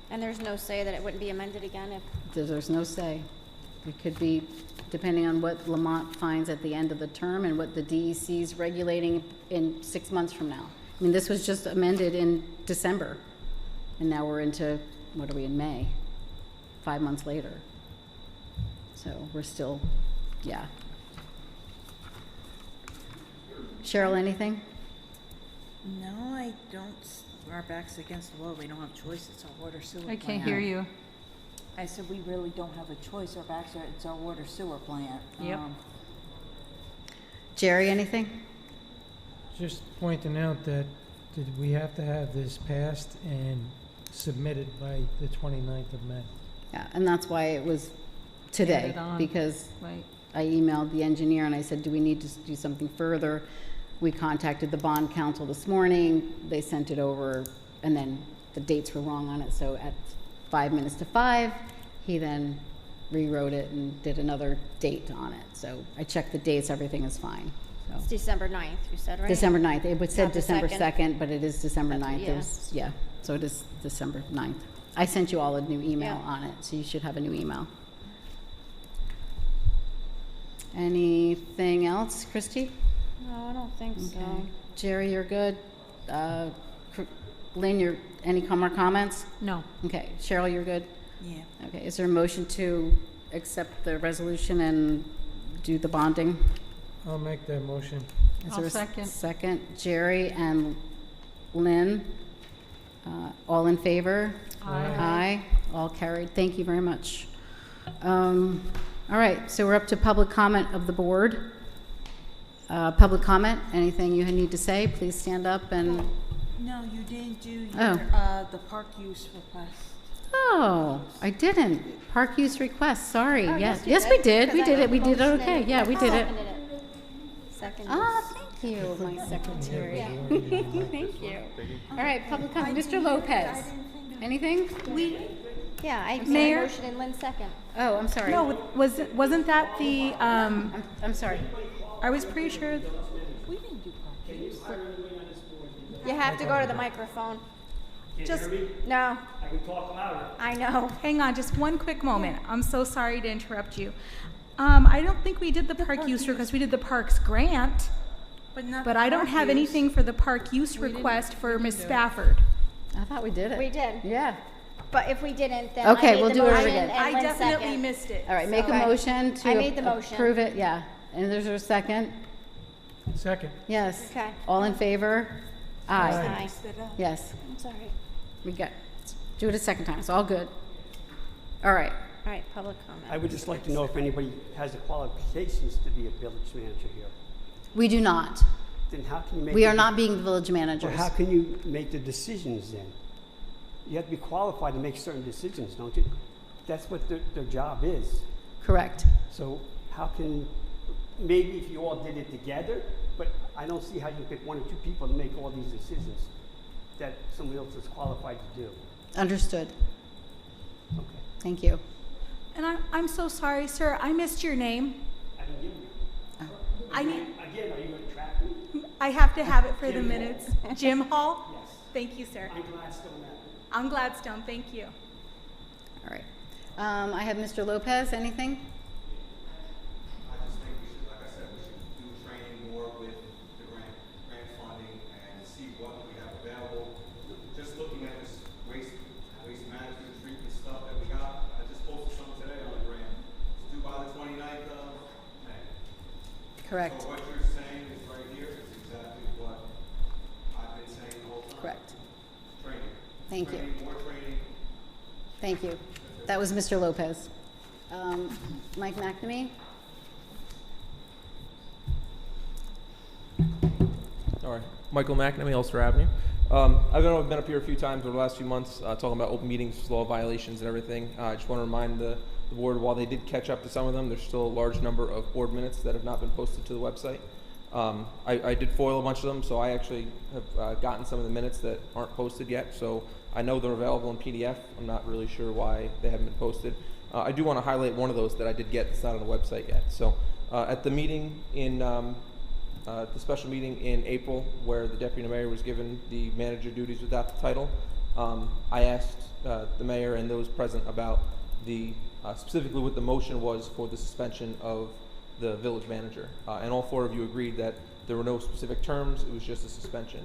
And there's no say that it wouldn't be amended again if, There's no say. It could be, depending on what Lamont finds at the end of the term and what the DEC is regulating in 6 months from now. I mean, this was just amended in December, and now we're into, what are we, in May? 5 months later. So we're still, yeah. Cheryl, anything? No, I don't. Our back's against the wall. We don't have choice. It's our water sewer I plant. can't hear you. I said, we really don't have a choice. Our backs are, it's our water sewer plant. Yep. Jerry, anything? Just pointing out that we have to have this passed and submitted by the 29th of May. Yeah, and that's why it was today, Added on. because Right. I emailed the engineer and I said, do we need to do something further? We contacted the bond council this morning, they sent it over, and then the dates were wrong on it, so at 5 minutes to 5, he then rewrote it and did another date on it. So I checked the dates, everything is fine, it's so. December 9th, you said, right? December 9th, it was said Not the December 2nd. 2nd, but it is December That's- 9th. yeah. It was, yeah, so it is December 9th. I sent you all a new email Yeah. on it, so you should have a new email. Anything else, Christy? No, I don't think so. Okay. Jerry, you're good? Lynn, any more comments? No. Okay, Cheryl, you're good? Yeah. Okay, is there a motion to accept the resolution and do the bonding? I'll make that motion. Is I'll there a second. Second, Jerry and Lynn, all in favor? Aye. Aye, all carried, thank you very much. All right, so we're up to public comment of the board. Public comment, anything you need to say, please stand up and, No, you didn't do your, Oh. the park use request. oh, I didn't. Park use request, sorry, Oh, yes. you Yes, we did, because we I did it, we did it motioned okay, and yeah, we did it. seconded Second. Ah, thank you, my secretary. Thank you. All right, public comment, Mr. Lopez. Anything? Yeah, I Mayor? motion and Lynn second. Oh, I'm sorry. No, wasn't that the, I'm sorry. I was pretty sure, We didn't do park use. You have to go to the microphone. Just, No, I can talk louder. I know. hang on, just one quick moment. I'm so sorry to interrupt you. I don't think we did the park use because we did the parks grant, But not but I don't park have use. anything for the park use request for Miss Spafford. I thought we did it. We did. Yeah. But if we didn't, then Okay, I made we'll the do it motion again. and I Lynn definitely second. missed it. All right, make a Okay. motion to I made the motion. approve it, yeah. And there's a second? Second. Yes. Okay. All in favor? Aye. Aye. Yes, I'm sorry. we got, do it a second time, it's all good. All right, All right, public comment. I would just like to know if anybody has the qualifications to be a village manager here. we do not. Then how can you make? We the are de- not being village Well, managers. how can you make the decisions then? You have to be qualified to make certain decisions, don't you? That's what their job is. Correct. So how can, maybe if you all did it together, but I don't see how you pick one or two people to make all these decisions that somebody else is qualified to do. Understood. Okay. Thank you. And I'm so sorry, sir. I missed your name. I can give you. I need, Again, are you going to track me? I have to have it for the Jim Hall. minutes. Jim Hall? Yes. Thank you, sir. I'm Gladstone Avenue. I'm Gladstone, thank you. All right. I have Mr. Lopez, anything? I just think we should, like I said, we should do training more with the grant funding and see what we have available. Just looking at this waste management treatment stuff that we got, I just posted something today on the grant. It's due by the 29th of May. Correct. So what you're saying is right here is exactly what I've been saying the whole time. Correct. Training. Thank you. Training, more training. Thank you. That was Mr. Lopez. Mike McNamee? All right, Michael McNamee, Ulster Avenue. I've been up here a few times over the last few months talking about open meetings, law violations and everything. I just want to remind the board, while they did catch up to some of them, there's still a large number of board minutes that have not been posted to the website. I did foil a bunch of them, so I actually have gotten some of the minutes that aren't posted yet. So I know they're available in PDF. I'm not really sure why they haven't been posted. I do want to highlight one of those that I did get that's not on the website yet. So at the meeting in the special meeting in April, where the deputy mayor was given the manager duties without the title, I asked the mayor and those present about the specifically what the motion was for the suspension of the village manager, and all four of you agreed that there were no specific terms. It was just a suspension,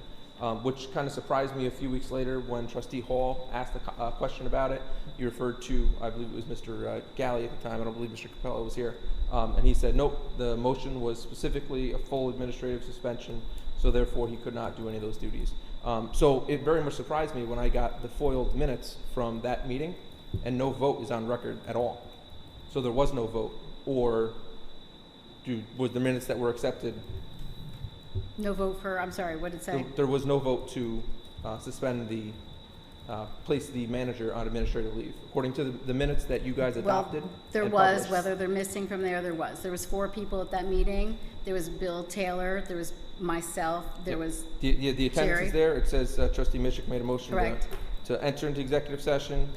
which kind of surprised me a few weeks later when Trustee Hall asked a question about it. He referred to, I believe it was Mr. Galley at the time. I don't believe Mr. Capello was here, and he said nope. The motion was specifically a full administrative suspension, so therefore he could not do any of those duties. So it very much surprised me when I got the foiled minutes from that meeting, and no vote is on record at all. So there was no vote, or was the minutes that were accepted? No vote for, I'm sorry, what did it say? There was no vote to suspend the, place the manager on administrative leave. According to the minutes that you guys adopted. Well, there and was, published. whether they're missing from there was. There was 4 people at that meeting. There was Bill Taylor, there was myself, there was The attendance Jerry. is there. It says Trustee Mishik made a motion Correct. to enter into executive session.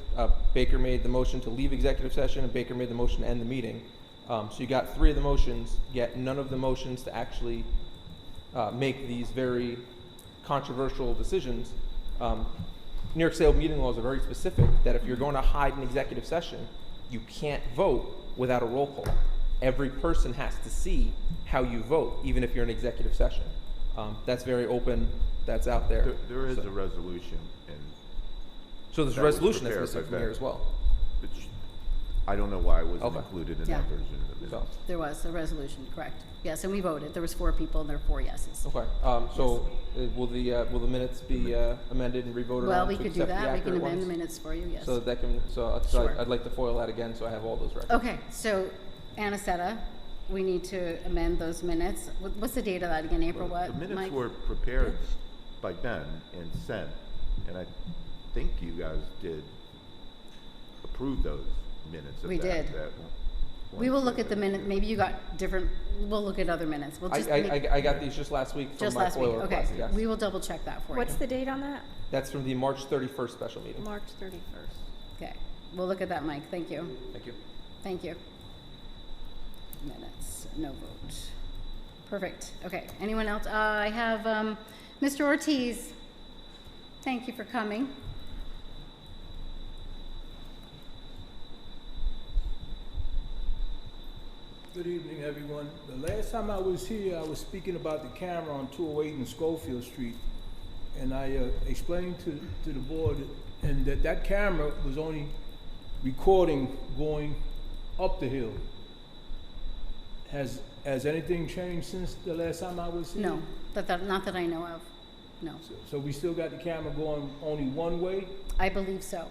Baker made the motion to leave executive session, and Baker made the motion to end the meeting. So you got 3 of the motions, yet none of the motions to actually make these very controversial decisions. New York State open meeting laws are very specific that if you're going to hide an executive session, you can't vote without a roll call. Every person has to see how you vote, even if you're in executive session. That's very open. That's out there. There is a resolution, and So there's a that was resolution that's prepared missing by from here Beck. as well. which I don't know why it wasn't Okay. included in Yeah. that version of the So, minutes. There was a resolution, correct. Yes, and we voted. There was 4 people and there were 4 yeses. okay. So will the minutes be amended and revoted Well, on we to could do accept the that. We can accurate amend the ones? minutes for you, yes. So that can, Sure. I'd like to foil that again, so I have all those records. Okay, so Anisetta, we need to amend those minutes. What's the date of that again? April Well, what, The minutes Mike? were prepared by Ben and sent, and I think you guys did approve those minutes of We that. did. that We will look at the Wednesday. minute, maybe you got different, we'll look at other minutes. We'll just make- I got these just last week from just my last week, FOIL okay. request, yes. We will double check that for you. What's the date on that? That's from the March 31st special meeting. March 31st. Okay, we'll look at that, Mike. Thank you. Thank you. Thank you. Minutes, no vote. Perfect, okay. Anyone else? I have Mr. Ortiz. Thank you for coming. Good evening, everyone. The last time I was here, I was speaking about the camera on 208 and Schofield Street. And I explained to the board and that camera was only recording going up the hill. Has anything changed since the last time I was here? No, not that I know of, no. So we still got the camera going only one way? I believe so.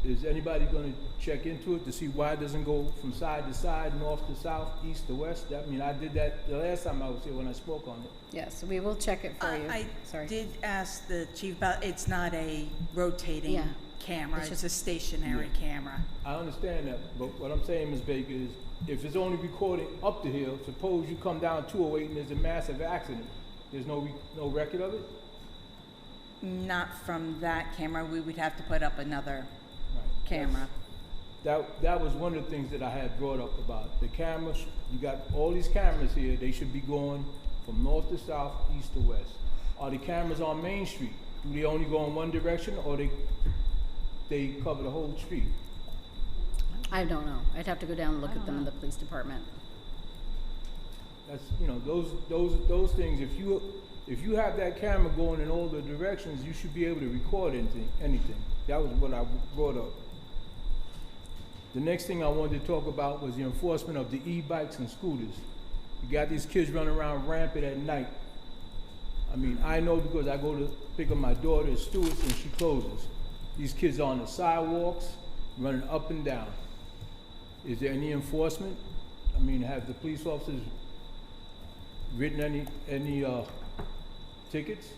Is anybody gonna check into it to see why it doesn't go from side to side, north to south, east to west? I mean, I did that the last time I was here when I spoke on it. Yes, we will check it for you. I Sorry. did ask the chief about, it's not a rotating camera, it's a stationary camera. I understand that, but what I'm saying, Ms. Baker, is if it's only recording up the hill, suppose you come down 208 and there's a massive accident, there's no record of it? Not from that camera, we would have to put up another camera. That was one of the things that I had brought up about. The cameras, you got all these cameras here, they should be going from north to south, east to west. Are the cameras on Main Street? Do they only go in one direction or they cover the whole street? I don't know. I'd have to go down and look at them in the police department. That's, you know, those things, if you have that camera going in all the directions, you should be able to record anything. That was what I brought up. The next thing I wanted to talk about was the enforcement of the e-bikes and scooters. You got these kids running around rampant at night. I mean, I know because I go to pick up my daughter at Stewart's and she closes. These kids are on the sidewalks, running up and down. Is there any enforcement? I mean, have the police officers written any tickets?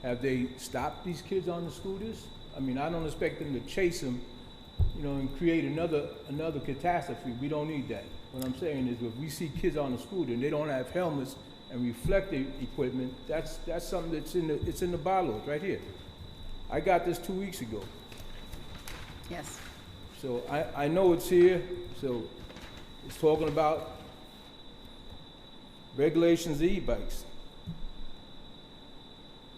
Have they stopped these kids on the scooters? I mean, I don't expect them to chase them, you know, and create another catastrophe. We don't need that. What I'm saying is, if we see kids on the scooter and they don't have helmets and reflective equipment, that's something that's in the bylaws right here. I got this 2 weeks ago. Yes. So I know it's here. So it's talking about regulations of e-bikes.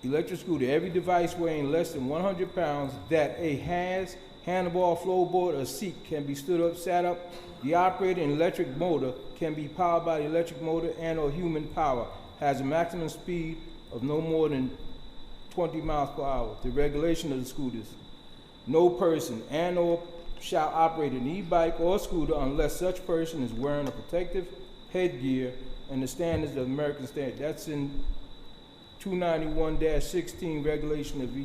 Electric scooter, every device weighing less than 100 pounds that has handlebar, flowboard, or seat can be stood up, sat up. The operator and electric motor can be powered by the electric motor and or human power. Has a maximum speed of no more than 20 miles per hour. The regulation of the scooters. No person and or shall operate an e-bike or scooter unless such person is wearing a protective headgear and the standards of American standard. That's in 291-16 regulation of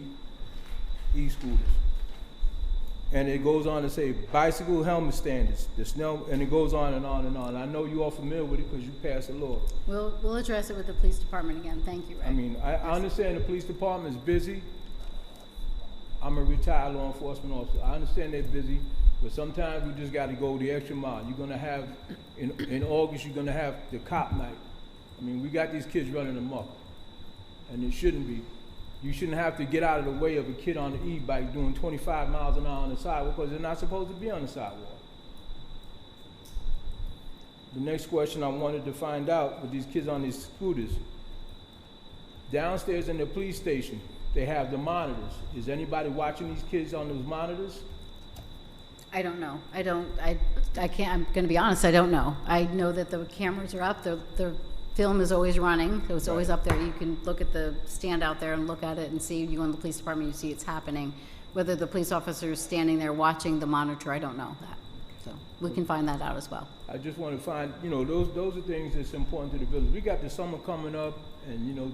e-scooters. And it goes on to say bicycle helmet standards, and it goes on and on and on. I know you're all familiar with it because you passed the law. We'll address it with the police department again. Thank you, Ray. I mean, I understand the police department is busy. I'm a retired law enforcement officer. I understand they're busy, but sometimes we just got to go the extra mile. You're gonna have, in August, you're gonna have the cop night. I mean, we got these kids running amok, and it shouldn't be. You shouldn't have to get out of the way of a kid on an e-bike doing 25 miles an hour on the sidewalk because they're not supposed to be on the sidewalk. The next question I wanted to find out with these kids on these scooters, downstairs in the police station, they have the monitors. Is anybody watching these kids on those monitors? I don't know. I can't, I'm gonna be honest, I don't know. I know that the cameras are up, the film is always running, so it's always up there. You can look at the stand out there and look at it and see. You go in the police department, you see it's happening. Whether the police officer is standing there watching the monitor, I don't know that. So we can find that out as well. I just want to find, you know, those are things that's important to the village. We got the summer coming up, and you know,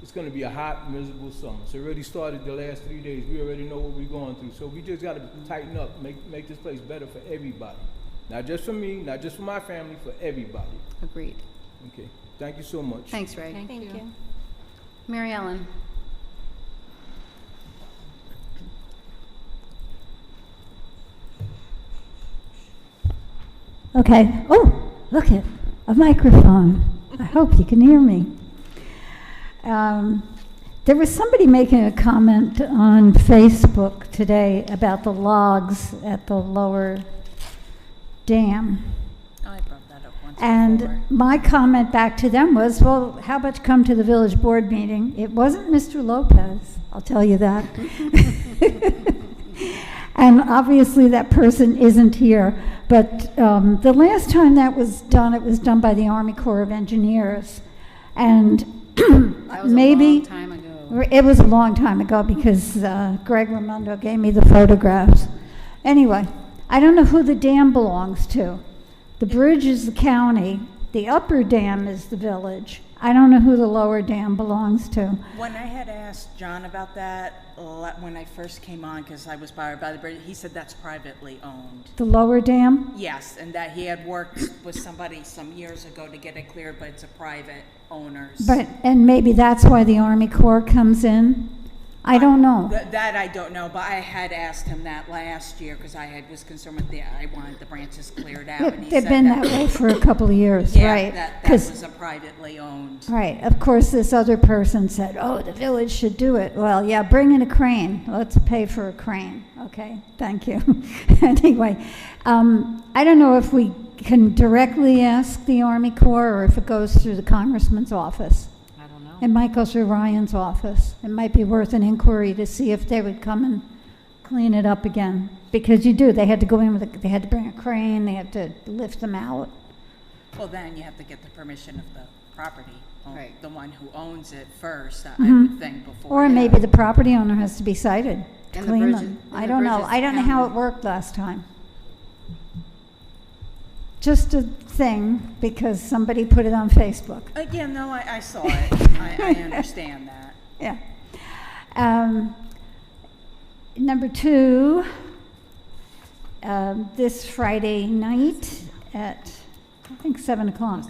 it's going to be a hot, miserable summer. So it already started the last 3 days. We already know what we're going through. So we just got to tighten up, make this place better for everybody. Not just for me, not just for my family, for everybody. Agreed. Okay. Thank you so much. Thanks, Ray. Thank you. Mary Ellen. Okay. Oh, look at a microphone. I hope you can hear me. There was somebody making a comment on Facebook today about the logs at the lower dam. Oh, I brought that up once. And my comment back to them was, well, how about you come to the village board meeting? It wasn't Mr. Lopez, I'll tell you that. And obviously that person isn't here. But the last time that was done, it was done by the Army Corps of Engineers. And That was maybe a long time ago. it was a long time ago because Greg Raimondo gave me the photographs. Anyway, I don't know who the dam belongs to. The bridge is the county. The upper dam is the village. I don't know who the lower dam belongs to. When I had asked John about that, when I first came on, because I was bothered by the bridge, he said that's privately owned. The lower dam? Yes, and that he had worked with somebody some years ago to get it cleared, but it's a private owner's. And maybe that's why the Army Corps comes in. I don't know. That I don't know, but I had asked him that last year because I was concerned with I wanted the branches cleared out. And he They've said been that way for a couple of years, yeah, right? that was a privately owned. Right. Of course, this other person said, oh, the village should do it. Well, yeah, bring in a crane. Let's pay for a crane. Okay, thank you. Anyway, I don't know if we can directly ask the Army Corps or if it goes through the congressman's office. I don't know. It might go through Ryan's office. It might be worth an inquiry to see if they would come and clean it up again. Because they had to go in with they had to bring a crane, they had to lift them out. Well, then you have to get the permission of the property, Right. the one who owns it first, I Mhm. would think, before. Or maybe the property owner has to be cited to And the clean bridge them. is- and I the don't bridge know. is I don't know how it county. worked last time. Just a thing, because somebody put it on Facebook. Yeah, no, I saw it. I understand that. Yeah. Number two, this Friday night at, I think, 7 o'clock.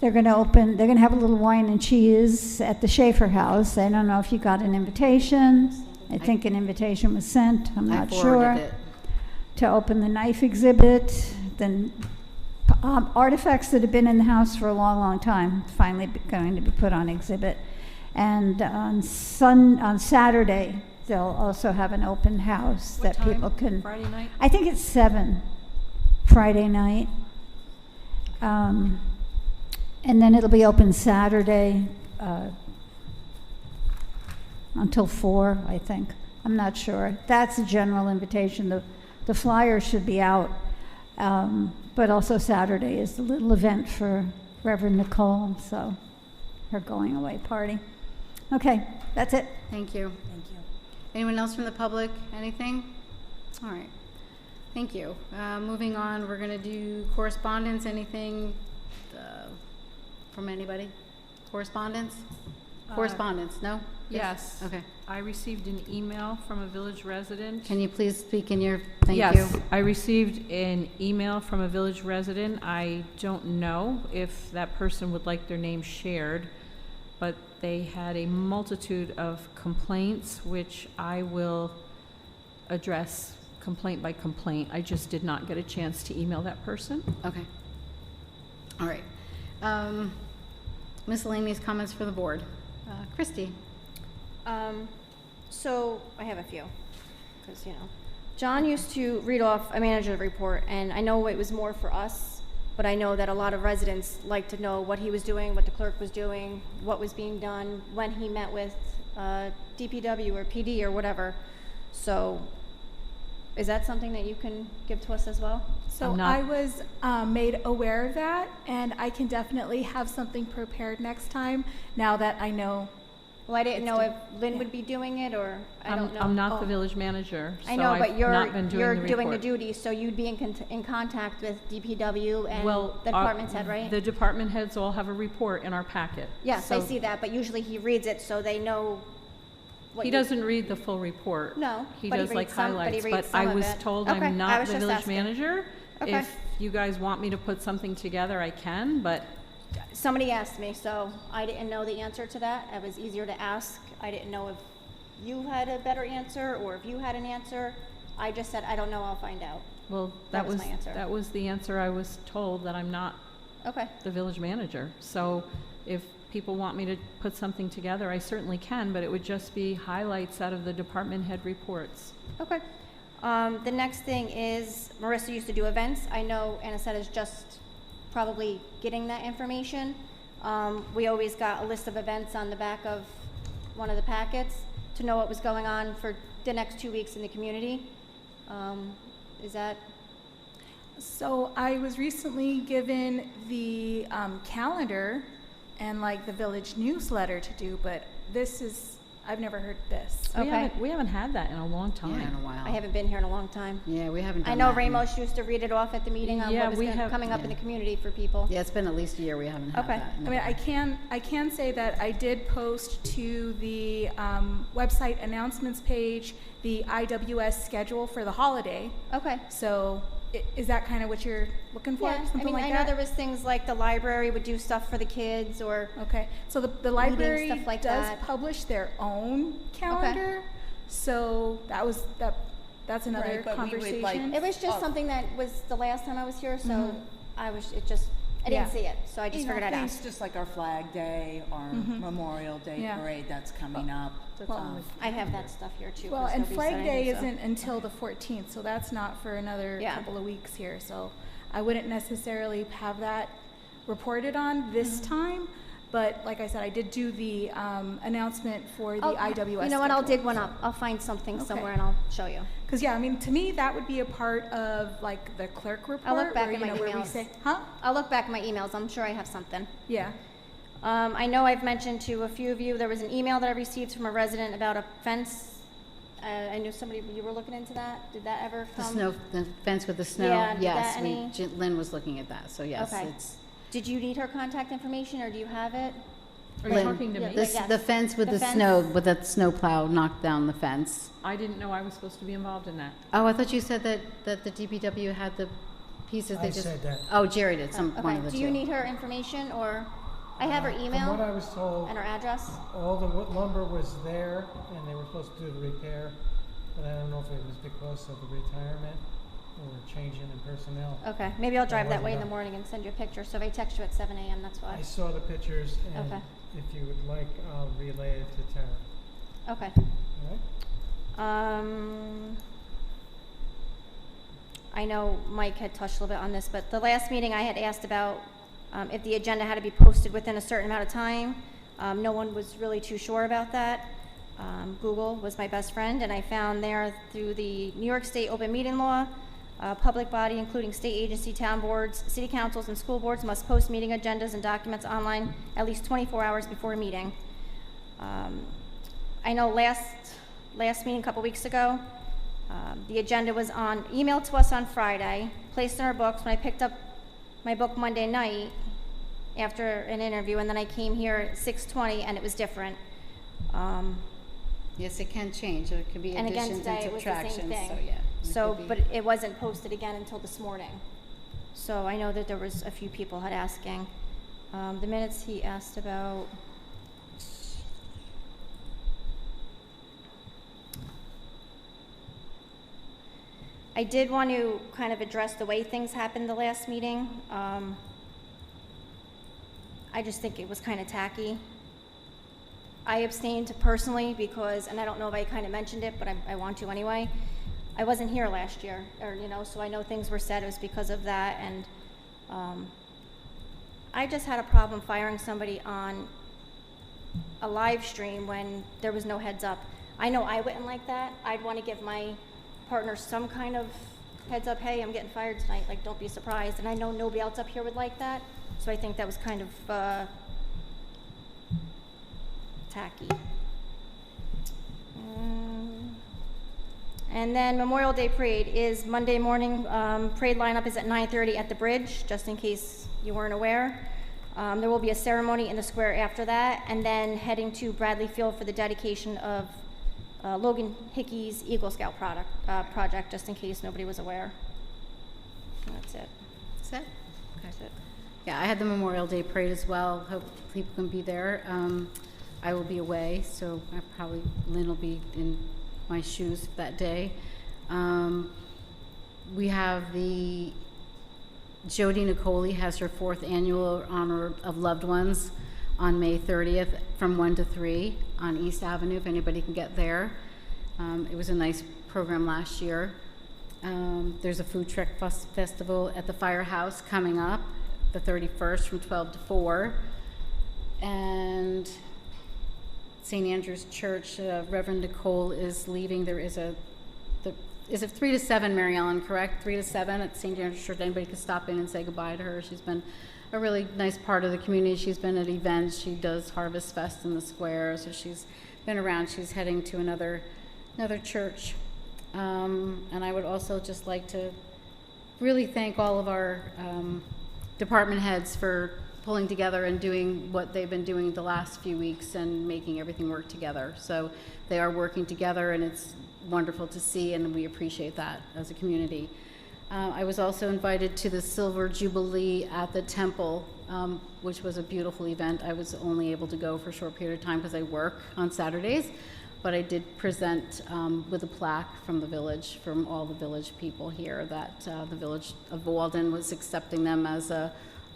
They're going to have a little wine and cheese at the Schaefer House. I don't know if you got an invitation. I think an invitation was sent. I'm I not forwarded sure. it. To open the knife exhibit, then artifacts that have been in the house for a long, long time, finally going to be put on exhibit. And on Saturday, they'll also have an open house What that time? people can. Friday night? I think it's 7 Friday night. And then it'll be open Saturday until 4, I think. I'm not sure. That's a general invitation. The flyer should be out. But also Saturday is the little event for Reverend Nicole, so her going away party. Okay, that's it. Thank you. Thank you. Anyone else from the public? Anything? All right. Thank you. Moving on, we're going to do correspondence. Anything from anybody? Correspondence? Correspondence, no? Yes. Okay. I received an email from a village resident. Can you please speak in your, thank you. Yes, I received an email from a village resident. I don't know if that person would like their name shared, but they had a multitude of complaints, which I will address complaint by complaint. I just did not get a chance to email that person. Okay. All right. Miscellaneous comments for the board. Christy? So I have a few, because, John used to read off a manager's report, and I know it was more for us, but I know that a lot of residents like to know what he was doing, what the clerk was doing, what was being done, when he met with DPW or PD or whatever. So is that something that you can give to us as well? So I was made aware of that, and I can definitely have something prepared next time, now that I know. Well, I didn't know if Lynn would be doing it, or I don't know. I'm not the village manager, so I know, but I've you're not been doing the report. doing the duty, so you'd be in contact with DPW and the department's head, right? The department heads all have a report in our packet. Yes, I So see that, but usually he reads it so they know what He you- doesn't read the full report. No, He but he does like reads some- but he highlights, reads but some I of was it. told Okay, I I'm not was the just village asking. manager. Okay. If you guys want me to put something together, I can, but Somebody asked me, so I didn't know the answer to that. It was easier to ask. I didn't know if you had a better answer or if you had an answer. I just said, I don't know, I'll find out. well, That was my answer. that was the answer I was told, that I'm not Okay. the village manager. So if people want me to put something together, I certainly can, but it would just be highlights out of the department head reports. Okay. The next thing is Marissa used to do events. I know Anisette is just probably getting that information. We always got a list of events on the back of one of the packets to know what was going on for the next 2 weeks in the community. Is that? So I was recently given the calendar and like the village newsletter to do, but this is, I've never heard this. We haven't had that in a long time. Yeah, in a while. I haven't been here in a long time. Yeah, we haven't done I know that in- Ramos used to read it off at the meeting on Yeah, what we was have- coming up in yeah. the community for people. Yeah, it's been at least a year we haven't had Okay. that. in I a mean, while. I can say that I did post to the website announcements page the IWS schedule for the holiday. Okay. So is that kind of what you're looking for? Yeah, Something I mean, like I that? know there was things like the library would do stuff for the kids or, Okay, so the library stuff like does that. publish their own calendar, so that's another Right, but we would conversation. like- it was just Oh. something that was the last time I was here, so Mhm. I Yeah. didn't see it, so I just You know, figured I'd things ask. just like our Flag Day or Mhm. Memorial Day Yeah. parade that's coming up. Well, I have that stuff here too. Well, 'cause and nobody Flag said Day anything, so- isn't until the 14th, so that's not for another Yeah. couple of weeks here. So I wouldn't necessarily have that reported on this Mm-hmm. time. But like I said, I did do the announcement for the IWS. You know what, I'll schedule. dig one up. I'll find something Okay. somewhere and I'll show you. Because yeah, I mean, to me, that would be a part of like the clerk report. I'll look back where, in my where we emails. say, huh? I'll look back at my emails. I'm sure I have something. Yeah. I know I've mentioned to a few of you, there was an email that I received from a resident about a fence. I knew somebody, you were looking into that? Did that ever The come? snow, the fence with the snow, Yeah, did yes, that any- Lynn was looking at that, so yes, Okay. it's. Did you need her contact information or do you have it? Are you Lynn, talking to Yeah, me? yes. The fence with The the fence? snow, with that snow plow knocked down the fence. I didn't know I was supposed to be involved in that. Oh, I thought you said that the DPW had the pieces they I just. said that. Oh, Jerry did, one Okay, of the two. do you need her information or, I have her From email what I was told, and her address? all the lumber was there, and they were supposed to do the repair, but I don't know if it was because of the retirement or changing in personnel. Okay, maybe I'll drive that wasn't way in the done. morning and send you a picture. So if I text you at 7 a.m., that's why. I saw the pictures, and Okay. if you would like, I'll relay it to Tara. Okay. All right? I know Mike had touched a little bit on this, but the last meeting I had asked about if the agenda had to be posted within a certain amount of time. No one was really too sure about that. Google was my best friend, and I found there through the New York State open meeting law, public body, including state agency, town boards, city councils, and school boards must post meeting agendas and documents online at least 24 hours before a meeting. I know last meeting a couple weeks ago, the agenda was emailed to us on Friday, placed in our books. When I picked up my book Monday night after an interview, and then I came here at 6:20 and it was different. Yes, it can change, it can be And again additions today and it was the same subtractions, thing. so yeah. it So, could be- but it wasn't posted again until this morning. So I know that there was a few people had asking. The minutes he asked about. I did want to kind of address the way things happened the last meeting. I just think it was kind of tacky. I abstained personally because, and I don't know if I kind of mentioned it, but I want to anyway. I wasn't here last year, or, so I know things were said, it was because of that, and I just had a problem firing somebody on a live stream when there was no heads up. I know I wouldn't like that. I'd want to give my partner some kind of heads up, hey, I'm getting fired tonight, like, don't be surprised. And I know nobody else up here would like that, so I think that was kind of tacky. And then Memorial Day Parade is Monday morning. Parade lineup is at 9:30 at the bridge, just in case you weren't aware. There will be a ceremony in the square after that, and then heading to Bradley Field for the dedication of Logan Hickey's Eagle Scout project, just in case nobody was aware. And that's it. That's it? Okay. That's it. Yeah, I had the Memorial Day Parade as well. Hope people can be there. I will be away, so Lynn will be in my shoes that day. We have Jody Nicoli has her 4th annual Honor of Loved Ones on May 30th from 1 to 3 on East Avenue, if anybody can get there. It was a nice program last year. There's a food truck festival at the Firehouse coming up the 31st from 12 to 4. And St. Andrew's Church, Reverend Nicole is leaving. There is is it 3 to 7, Mary Ellen, correct? 3 to 7 at St. Andrew's Church. Anybody can stop in and say goodbye to her. She's been a really nice part of the community. She's been at events. She does Harvest Fest in the square, so she's been around. She's heading to another church. And I would also just like to really thank all of our department heads for pulling together and doing what they've been doing the last few weeks and making everything work together. So they are working together, and it's wonderful to see, and we appreciate that as a community. I was also invited to the Silver Jubilee at the Temple, which was a beautiful event. I was only able to go for a short period of time because I work on Saturdays, but I did present with a plaque from the village, from all the village people here, that the village of Walden was accepting them as a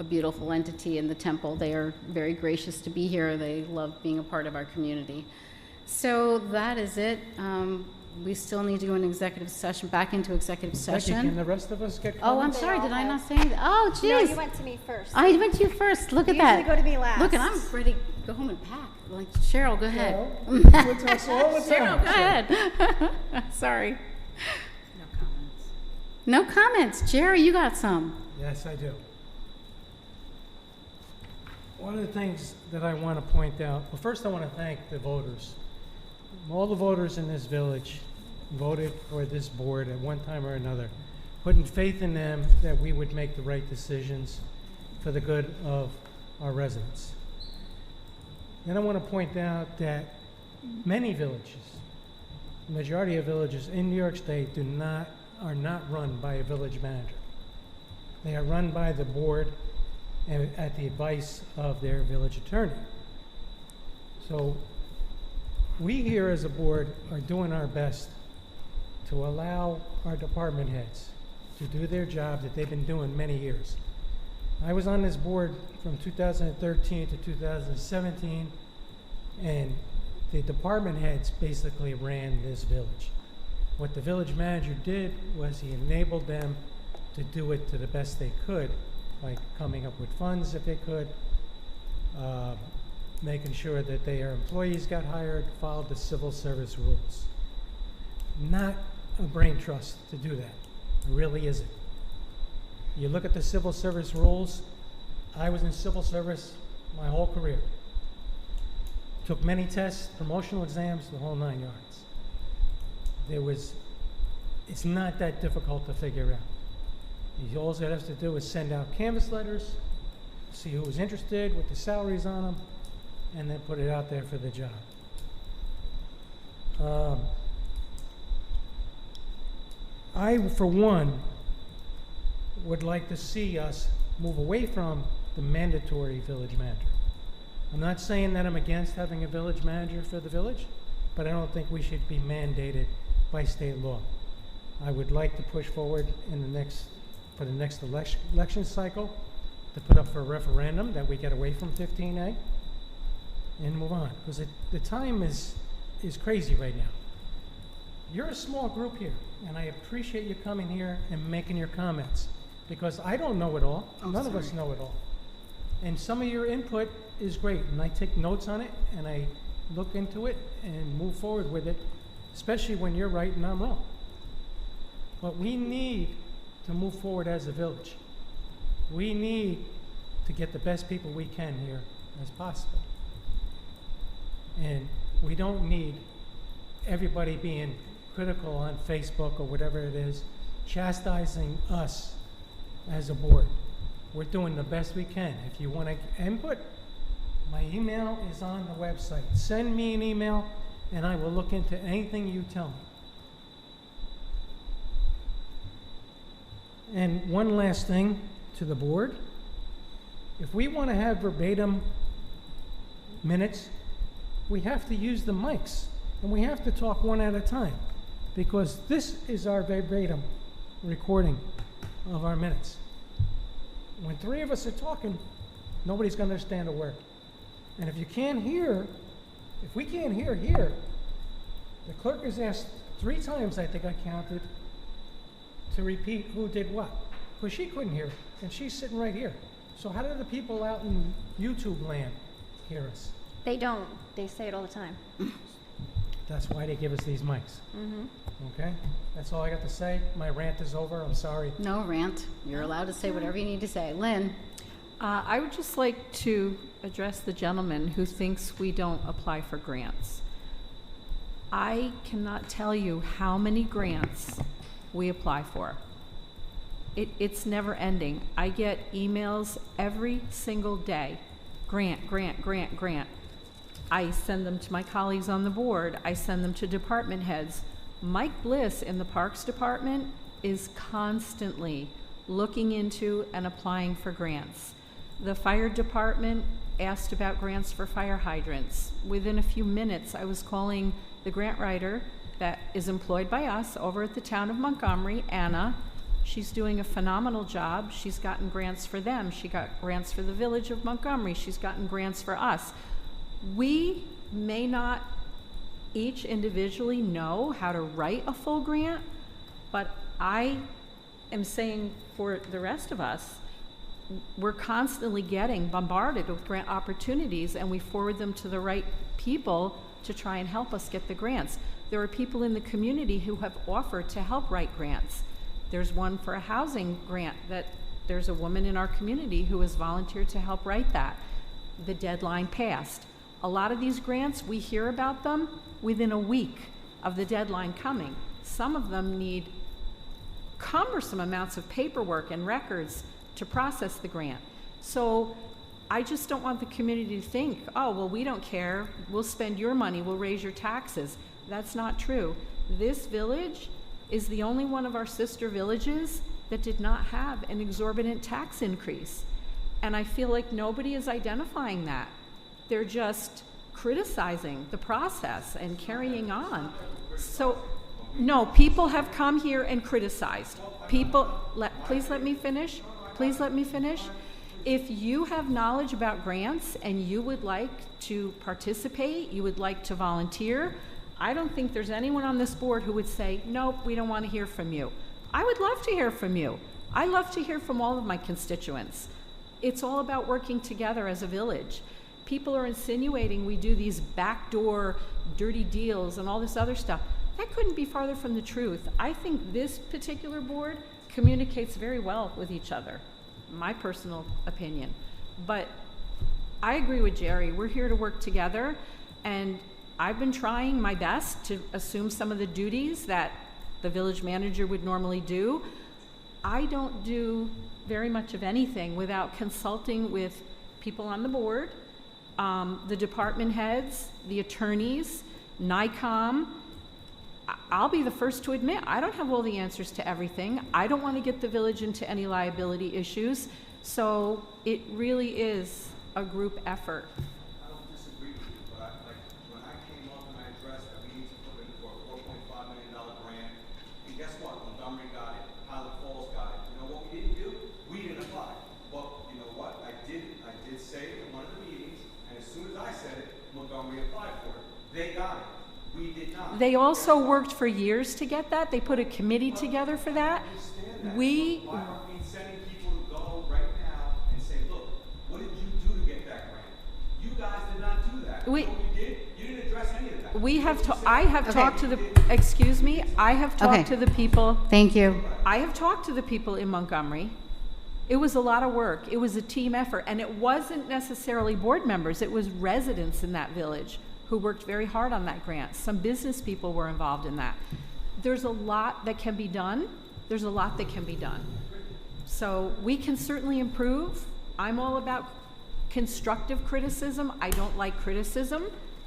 beautiful entity in the temple. They are very gracious to be here. They love being a part of our community. So that is it. We still need to go into executive session, back into executive session. Becky, can the rest of us get Oh, I'm comments? sorry, did I not say anything? Oh, geez. No, you went to me first. I went to you first. Look at You that. usually go to me last. Look, and I'm ready to go home and pack. Like, Cheryl, go ahead. Cheryl, with us all the Cheryl, time, go ahead. Sorry. No comments. No comments. Jerry, you got some. Yes, I do. One of the things that I want to point out, well, first I want to thank the voters. All the voters in this village voted for this board at one time or another, putting faith in them that we would make the right decisions for the good of our residents. Then I want to point out that many villages, the majority of villages in New York State are not run by a village manager. They are run by the board and at the advice of their village attorney. So we here as a board are doing our best to allow our department heads to do their job that they've been doing many years. I was on this board from 2013 to 2017, and the department heads basically ran this village. What the village manager did was he enabled them to do it to the best they could, by coming up with funds if they could, making sure that their employees got hired, followed the civil service rules. Not a brain trust to do that. It really isn't. You look at the civil service rules. I was in civil service my whole career. Took many tests, promotional exams, the whole 9 yards. It's not that difficult to figure out. All it has to do is send out canvas letters, see who was interested, what the salaries on them, and then put it out there for the job. I, for one, would like to see us move away from the mandatory village manager. I'm not saying that I'm against having a village manager for the village, but I don't think we should be mandated by state law. I would like to push forward for the next election cycle to put up for a referendum that we get away from 15A and move on, because the time is crazy right now. You're a small group here, and I appreciate you coming here and making your comments, because I don't know it all. None of us know it all. And some of your input is great, and I take notes on it, and I look into it and move forward with it, especially when you're right and I'm wrong. But we need to move forward as a village. We need to get the best people we can here as possible. And we don't need everybody being critical on Facebook or whatever it is, chastising us as a board. We're doing the best we can. If you want to input, my email is on the website. Send me an email and I will look into anything you tell me. And one last thing to the board. If we want to have verbatim minutes, we have to use the mics and we have to talk one at a time, because this is our verbatim recording of our minutes. When three of us are talking, nobody's going to understand a word. And if we can't hear here, the clerk is asked 3 times, I think I counted, to repeat who did what, because she couldn't hear, and she's sitting right here. So how do the people out in YouTube land hear us? They don't. They say it all the time. That's why they give us these mics. Okay? That's all I got to say. My rant is over. I'm sorry. No rant. You're allowed to say whatever you need to say. Lynn? I would just like to address the gentleman who thinks we don't apply for grants. I cannot tell you how many grants we apply for. It's never ending. I get emails every single day. Grant, grant, grant, grant. I send them to my colleagues on the board. I send them to department heads. Mike Bliss in the Parks Department is constantly looking into and applying for grants. The fire department asked about grants for fire hydrants. Within a few minutes, I was calling the grant writer that is employed by us over at the town of Montgomery, Anna. She's doing a phenomenal job. She's gotten grants for them. She got grants for the village of Montgomery. She's gotten grants for us. We may not each individually know how to write a full grant, but I am saying for the rest of us, we're constantly getting bombarded with grant opportunities, and we forward them to the right people to try and help us get the grants. There are people in the community who have offered to help write grants. There's one for a housing grant that there's a woman in our community who has volunteered to help write that. The deadline passed. A lot of these grants, we hear about them within a week of the deadline coming. Some of them need cumbersome amounts of paperwork and records to process the grant. So I just don't want the community to think, oh, well, we don't care. We'll spend your money. We'll raise your taxes. That's not true. This village is the only one of our sister villages that did not have an exorbitant tax increase. And I feel like nobody is identifying that. They're just criticizing the process and carrying on. So, no, people have come here and criticized. People, please let me finish. Please let me finish. If you have knowledge about grants and you would like to participate, you would like to volunteer, I don't think there's anyone on this board who would say, nope, we don't want to hear from you. I would love to hear from you. I love to hear from all of my constituents. It's all about working together as a village. People are insinuating we do these backdoor dirty deals and all this other stuff. That couldn't be farther from the truth. I think this particular board communicates very well with each other, my personal opinion. But I agree with Jerry. We're here to work together, and I've been trying my best to assume some of the duties that the village manager would normally do. I don't do very much of anything without consulting with people on the board, the department heads, the attorneys, NICOM. I'll be the first to admit, I don't have all the answers to everything. I don't want to get the village into any liability issues. So it really is a group effort. I don't disagree with you, but when I came up and I addressed that we need to put in for a $4.5 million grant, and guess what? Montgomery got it, Highland Falls got it. You know what we didn't do? We didn't apply. But you know what? I did say it in one of the meetings, and as soon as I said it, Montgomery applied for it. They got it. We did not. They also worked for years to get that. They put a committee together for that. We Why aren't we sending people to go right now and say, look, what did you do to get that grant? You guys did not do that. You know what you did? You didn't address any of that. We have I have talked to the, excuse me, I have talked to the people. Thank you. I have talked to the people in Montgomery. It was a lot of work. It was a team effort. And it wasn't necessarily board members. It was residents in that village who worked very hard on that grant. Some business people were involved in that. There's a lot that can be done. There's a lot that can be done. So we can certainly improve. I'm all about constructive criticism. I don't like criticism.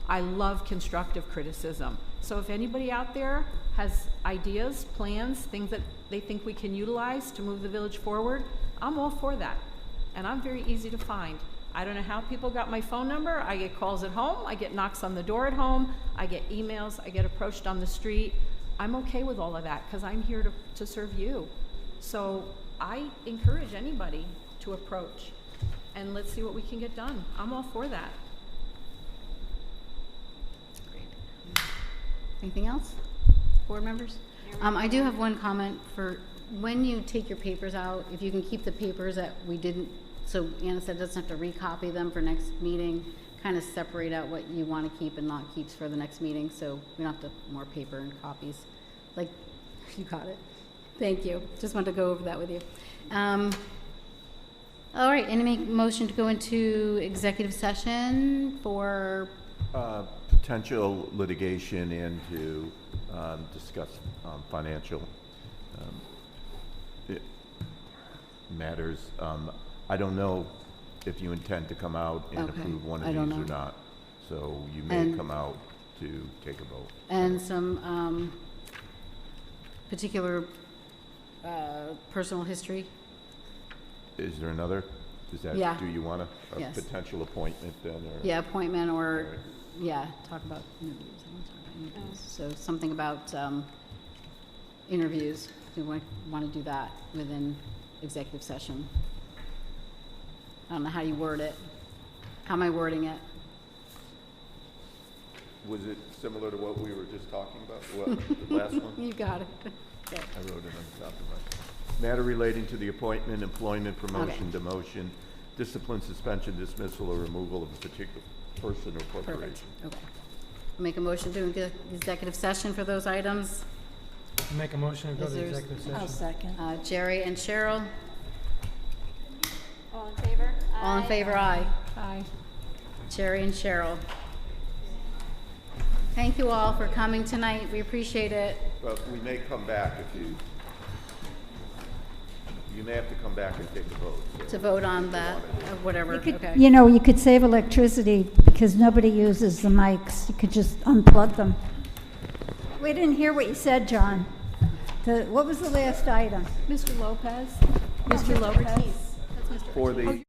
I love constructive criticism. So if anybody out there has ideas, plans, things that they think we can utilize to move the village forward, I'm all for that. And I'm very easy to find. I don't know how people got my phone number. I get calls at home. I get knocks on the door at home. I get emails. I get approached on the street. I'm okay with all of that because I'm here to serve you. So I encourage anybody to approach, and let's see what we can get done. I'm all for that. Great. Anything else? Board members? I do have one comment for when you take your papers out, if you can keep the papers that we didn't so Anna said doesn't have to recopy them for next meeting, kind of separate out what you want to keep and not keeps for the next meeting, so we don't have to more paper and copies. Like, you got it. Thank you. Just wanted to go over that with you. All right, any motion to go into executive session for? Potential litigation and to discuss financial matters. I don't know if you intend to come out and Okay, approve one of I don't these or know. not. So you may And- come out to take a vote. And some particular personal history? Is there another? Is that, Yeah. do you want a Yes. potential appointment then? Or? Yeah, appointment or, Alright. yeah, talk about interviews. I want to talk about interviews. So something about interviews. Do we want to do that within executive session? I don't know how you word it. How am I wording it? Was it similar to what we were just talking about? What, the last one? You got it. Okay. I wrote it on top of my. Matter relating to the appointment, employment, promotion, demotion, discipline, suspension, dismissal, or removal of a particular person or Perfect. corporation. Okay. Make a motion to go executive session for those items. Make a motion to go Is to there- executive session. I'll second. Jerry and Cheryl. All in favor? All in favor, aye. Aye. Jerry and Cheryl. Thank you all for coming tonight. We appreciate it. But we may come back if you may have to come back and take a vote. So To vote on that, or whatever, You could, okay. you know, you could save electricity because nobody uses the mics. You could just unplug them. We didn't hear what you said, John. What was the last item? Mr. Lopez? Mr. Lopez? for the